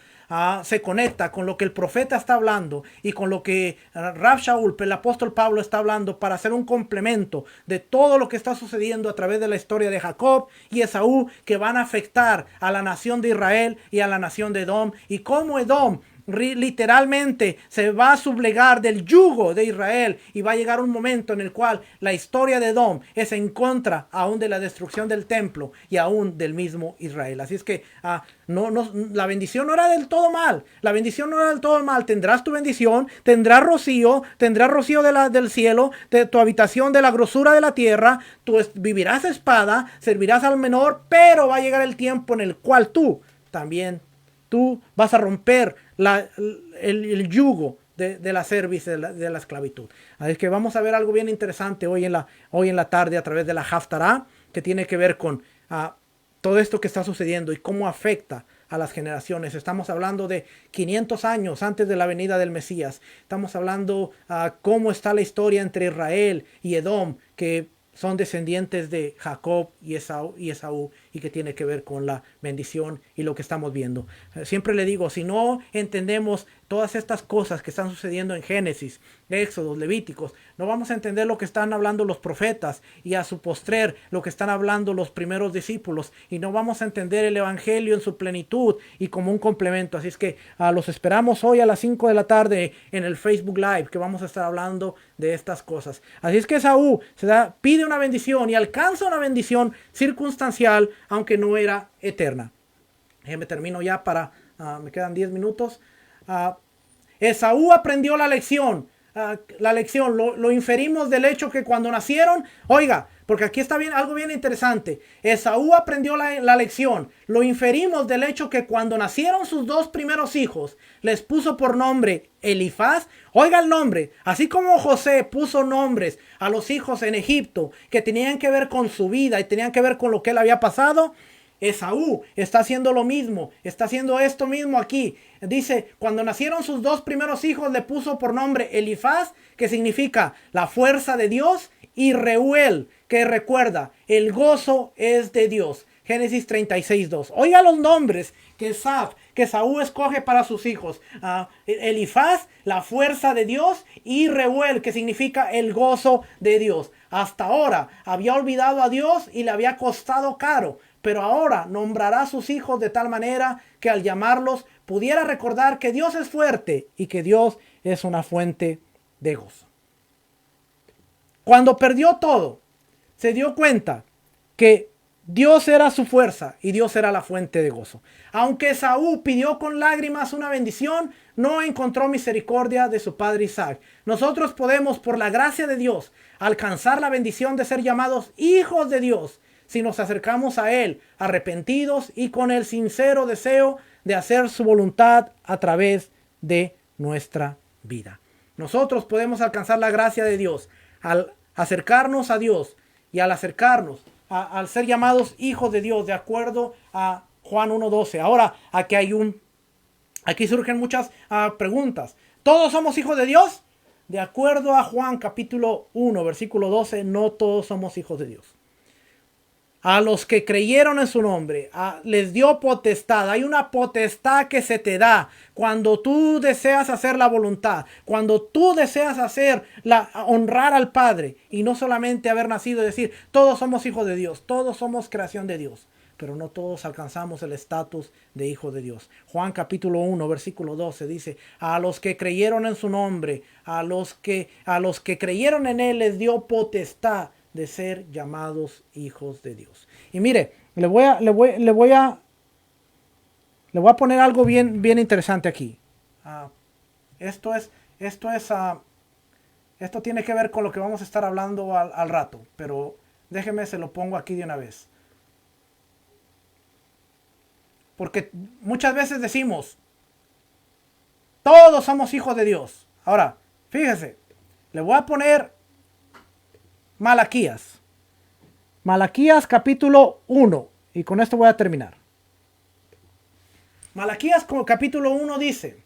se conecta con lo que el profeta está hablando y con lo que Rav Shaul, el apóstol Pablo, está hablando, para hacer un complemento de todo lo que está sucediendo a través de la historia de Jacob y Esaú, que van a afectar a la nación de Israel y a la nación de Edom, y cómo Edom literalmente se va a sublegar del yugo de Israel y va a llegar un momento en el cual la historia de Edom es en contra aún de la destrucción del templo y aún del mismo Israel. Así es que la bendición no era del todo mal. La bendición no era del todo mal. Tendrás tu bendición, tendrás rocío del cielo, de tu habitación de la grosura de la tierra, tú vivirás espada, servirás al menor, pero va a llegar el tiempo en el cual tú vas a romper el yugo de la cerviz, de la esclavitud. Así que vamos a ver algo bien interesante hoy en la tarde a través de la Haftarah, que tiene que ver con todo esto que está sucediendo y cómo afecta a las generaciones. Estamos hablando de 500 años antes de la venida del Mesías. Estamos hablando cómo está la historia entre Israel y Edom, que son descendientes de Jacob y Esaú, y que tiene que ver con la bendición y lo que estamos viendo. Siempre le digo, si no entendemos todas estas cosas que están sucediendo en Génesis, Éxodo, Levíticos, no vamos a entender lo que están hablando los profetas y a su postrer lo que están hablando los primeros discípulos, y no vamos a entender el evangelio en su plenitud y como un complemento. Así es que los esperamos hoy a las 5 de la tarde en el Facebook Live, que vamos a estar hablando de estas cosas. Así es que Esaú pide una bendición y alcanza una bendición circunstancial, aunque no era eterna. Me termino ya me quedan 10 minutos. Esaú aprendió la lección. Lo inferimos del hecho que cuando nacieron, oiga, porque aquí está algo bien interesante. Esaú aprendió la lección. Lo inferimos del hecho que cuando nacieron sus dos primeros hijos, les puso por nombre Elifaz. Oiga el nombre, así como José puso nombres a los hijos en Egipto que tenían que ver con su vida y tenían que ver con lo que él había pasado. Esaú está haciendo lo mismo, está haciendo esto mismo aquí. Dice, cuando nacieron sus dos primeros hijos le puso por nombre Elifaz, que significa la fuerza de Dios, y Reuel, que recuerda, el gozo es de Dios. Génesis 36:2. Oiga los nombres que Esaú escoge para sus hijos. Elifaz, la fuerza de Dios, y Reuel, que significa el gozo de Dios. Hasta ahora había olvidado a Dios y le había costado caro, pero ahora nombrará a sus hijos de tal manera que al llamarlos pudiera recordar que Dios es fuerte y que Dios es una fuente de gozo. Cuando perdió todo, se dio cuenta que Dios era su fuerza y Dios era la fuente de gozo. Aunque Esaú pidió con lágrimas una bendición, no encontró misericordia de su padre Isaac. Nosotros podemos, por la gracia de Dios, alcanzar la bendición de ser llamados hijos de Dios si nos acercamos a Él arrepentidos y con el sincero deseo de hacer su voluntad a través de nuestra vida. Nosotros podemos alcanzar la gracia de Dios al acercarnos a Dios y al acercarnos al ser llamados hijos de Dios, de acuerdo a Juan 1:12. Ahora, aquí surgen muchas preguntas. ¿Todos somos hijos de Dios? De acuerdo a Juan capítulo 1, versículo 12, no todos somos hijos de Dios. A los que creyeron en su nombre, les dio potestad. Hay una potestad que se te da cuando tú deseas hacer la voluntad, cuando tú deseas honrar al Padre, y no solamente haber nacido y decir, todos somos hijos de Dios, todos somos creación de Dios, pero no todos alcanzamos el estatus de hijo de Dios. Juan capítulo 1, versículo 12 dice, a los que creyeron en su nombre, a los que creyeron en Él les dio potestad de ser llamados hijos de Dios. Y mire, le voy a poner algo bien interesante aquí. Esto tiene que ver con lo que vamos a estar hablando al rato, pero déjeme, se lo pongo aquí de una vez. Porque muchas veces decimos, todos somos hijos de Dios. Ahora, fíjese, le voy a poner Malaquías capítulo 1, y con esto voy a terminar. Malaquías capítulo 1 dice,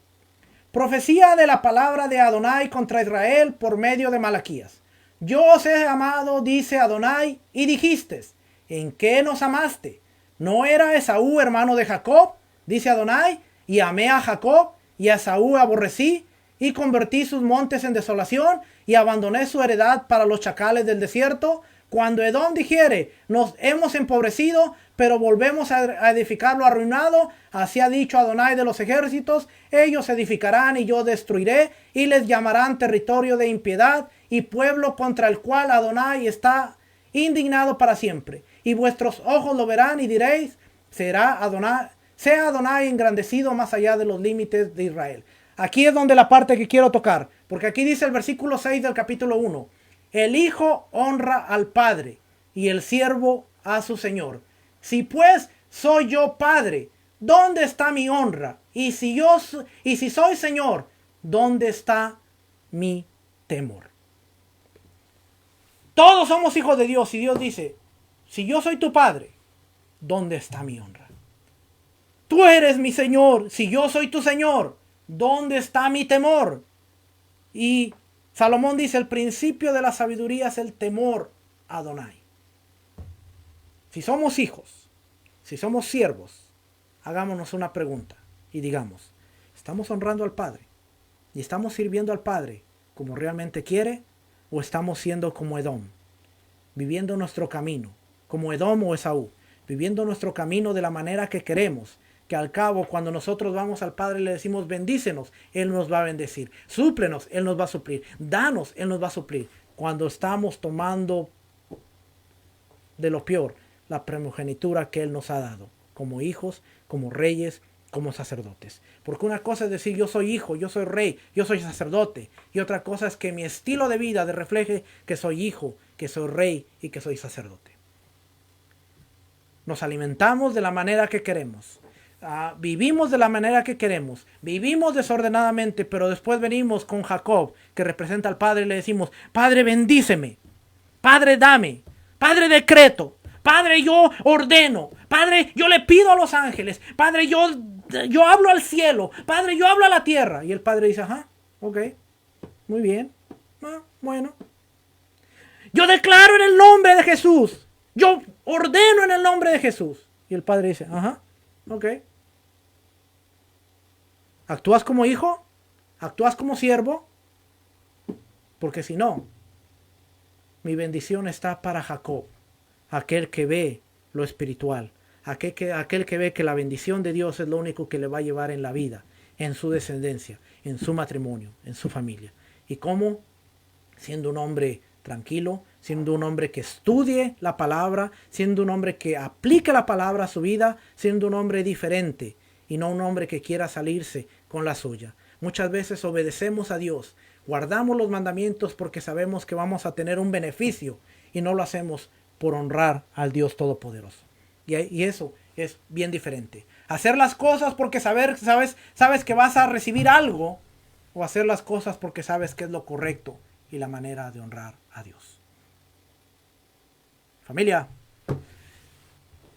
profecía de la palabra de Adonai contra Israel por medio de Malaquías. Yo os he amado, dice Adonai, y dijiste, ¿en qué nos amaste? ¿No era Esaú hermano de Jacob? Dice Adonai, y amé a Jacob, y a Esaú aborrecí, y convertí sus montes en desolación, y abandoné su heredad para los chacales del desierto. Cuando Edom dijere, nos hemos empobrecido, pero volvemos a edificar lo arruinado, así ha dicho Adonai de los ejércitos, ellos edificarán y yo destruiré, y les llamarán territorio de impiedad, y pueblo contra el cual Adonai está indignado para siempre. Y vuestros ojos lo verán y diréis, sea Adonai engrandecido más allá de los límites de Israel. Aquí es donde la parte que quiero tocar, porque aquí dice el versículo 6 del capítulo 1. El hijo honra al padre y el siervo a su señor. Si pues soy yo padre, ¿dónde está mi honra? Y si soy señor, ¿dónde está mi temor? Todos somos hijos de Dios y Dios dice, si yo soy tu padre, ¿dónde está mi honra? Tú eres mi señor, si yo soy tu señor, ¿dónde está mi temor? Y Salomón dice, el principio de la sabiduría es el temor a Adonai. Si somos hijos, si somos siervos, hagámonos una pregunta y digamos, ¿estamos honrando al Padre? ¿Y estamos sirviendo al Padre como realmente quiere? ¿O estamos siendo como Edom, viviendo nuestro camino, como Edom o Esaú, viviendo nuestro camino de la manera que queremos? Que al cabo, cuando nosotros vamos al Padre y le decimos bendícenos, Él nos va a bendecir. Súplenos, Él nos va a suplir. Danos, Él nos va a suplir. Cuando estamos tomando de lo peor la primogenitura que Él nos ha dado, como hijos, como reyes, como sacerdotes. Porque una cosa es decir yo soy hijo, yo soy rey, yo soy sacerdote. Y otra cosa es que mi estilo de vida refleje que soy hijo, que soy rey y que soy sacerdote. Nos alimentamos de la manera que queremos. Vivimos de la manera que queremos, vivimos desordenadamente, pero después venimos con Jacob, que representa al Padre, y le decimos, Padre bendíceme, Padre dame, Padre decreto, Padre yo ordeno, Padre yo le pido a los ángeles, Padre yo hablo al cielo, Padre yo hablo a la tierra. Y el Padre dice, ajá, ok, muy bien, bueno. Yo declaro en el nombre de Jesús, yo ordeno en el nombre de Jesús. Y el Padre dice, ajá, ok. ¿Actúas como hijo? ¿Actúas como siervo? Porque si no, mi bendición está para Jacob, aquel que ve lo espiritual, aquel que ve que la bendición de Dios es lo único que le va a llevar en la vida, en su descendencia, en su matrimonio, en su familia. ¿Y cómo? Siendo un hombre tranquilo, siendo un hombre que estudie la palabra, siendo un hombre que aplique la palabra a su vida, siendo un hombre diferente y no un hombre que quiera salirse con la suya. Muchas veces obedecemos a Dios, guardamos los mandamientos porque sabemos que vamos a tener un beneficio y no lo hacemos por honrar al Dios Todopoderoso. Y eso es bien diferente. Hacer las cosas porque sabes que vas a recibir algo, o hacer las cosas porque sabes que es lo correcto y la manera de honrar a Dios. Familia,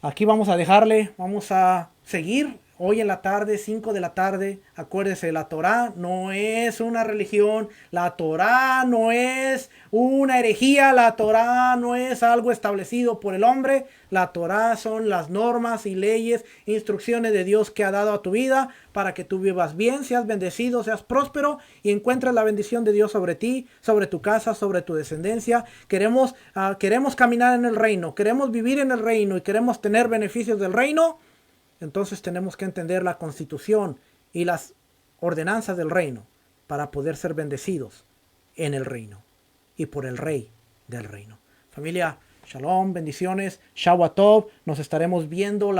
aquí vamos a seguir hoy en la tarde, 5 de la tarde. Acuérdese, la Torá no es una religión, la Torá no es una herejía, la Torá no es algo establecido por el hombre. La Torá son las normas y leyes, instrucciones de Dios que ha dado a tu vida para que tú vivas bien, seas bendecido, seas próspero y encuentres la bendición de Dios sobre ti, sobre tu casa, sobre tu descendencia. Queremos caminar en el reino, queremos vivir en el reino y queremos tener beneficios del reino. Entonces tenemos que entender la constitución y las ordenanzas del reino para poder ser bendecidos en el reino y por el rey del reino. Familia, shalom, bendiciones, Shavuot. Nos estaremos viendo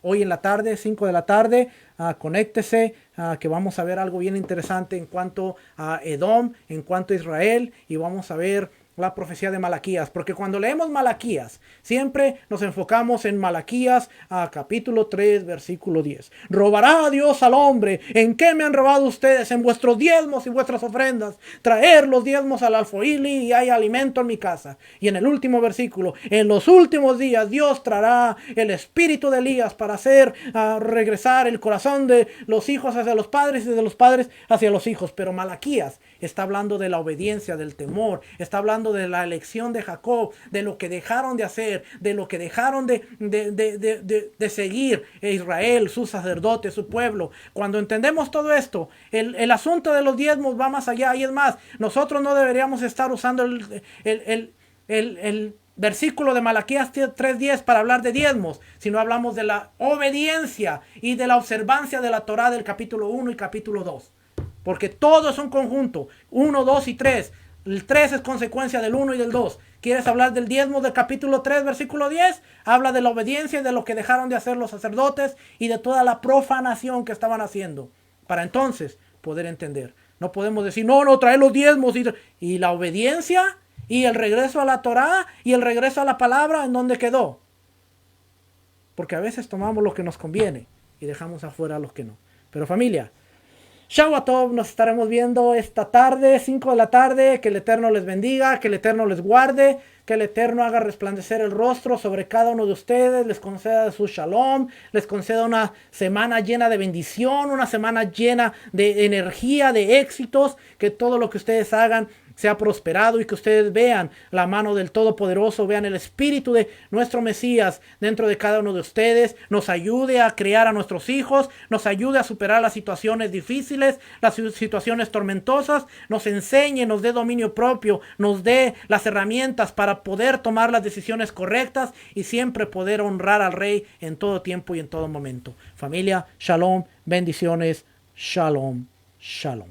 hoy en la tarde, 5 de la tarde. Conéctese, que vamos a ver algo bien interesante en cuanto a Edom, en cuanto a Israel, y vamos a ver la profecía de Malaquías, porque cuando leemos Malaquías, siempre nos enfocamos en Malaquías, capítulo 3, versículo 10. ¿Robará Dios al hombre? ¿En qué me han robado ustedes? En vuestros diezmos y vuestras ofrendas. Traer los diezmos al alfoili y hay alimento en mi casa. Y en el último versículo, en los últimos días Dios traerá el espíritu de Elías para hacer regresar el corazón de los hijos hacia los padres y de los padres hacia los hijos. Pero Malaquías está hablando de la obediencia, del temor, está hablando de la elección de Jacob, de lo que dejaron de hacer, de lo que dejaron de seguir Israel, sus sacerdotes, su pueblo. Cuando entendemos todo esto, el asunto de los diezmos va más allá, y es más, nosotros no deberíamos estar usando el versículo de Malaquías 3:10 para hablar de diezmos, sino hablamos de la obediencia y de la observancia de la Torá del capítulo 1 y capítulo 2. Porque todo es un conjunto, 1, 2 y 3. El 3 es consecuencia del 1 y del 2. ¿Quieres hablar del diezmo del capítulo 3, versículo 10? Habla de la obediencia y de lo que dejaron de hacer los sacerdotes y de toda la profanación que estaban haciendo. Para entonces poder entender. No podemos decir, no, trae los diezmos y la obediencia y el regreso a la Torá y el regreso a la palabra, ¿en dónde quedó? Porque a veces tomamos lo que nos conviene y dejamos afuera los que no. Pero familia, Shabbat Tov, nos estaremos viendo esta tarde, 5 de la tarde. Que el Eterno les bendiga, que el Eterno les guarde, que el Eterno haga resplandecer el rostro sobre cada uno de ustedes, les conceda su shalom, les conceda una semana llena de bendición, una semana llena de energía, de éxitos, que todo lo que ustedes hagan sea prosperado y que ustedes vean la mano del Todopoderoso, vean el Espíritu de nuestro Mesías dentro de cada uno de ustedes, nos ayude a criar a nuestros hijos, nos ayude a superar las situaciones difíciles, las situaciones tormentosas, nos enseñe, nos dé dominio propio, nos dé las herramientas para poder tomar las decisiones correctas y siempre poder honrar al Rey en todo tiempo y en todo momento. Familia, shalom, bendiciones, shalom, shalom.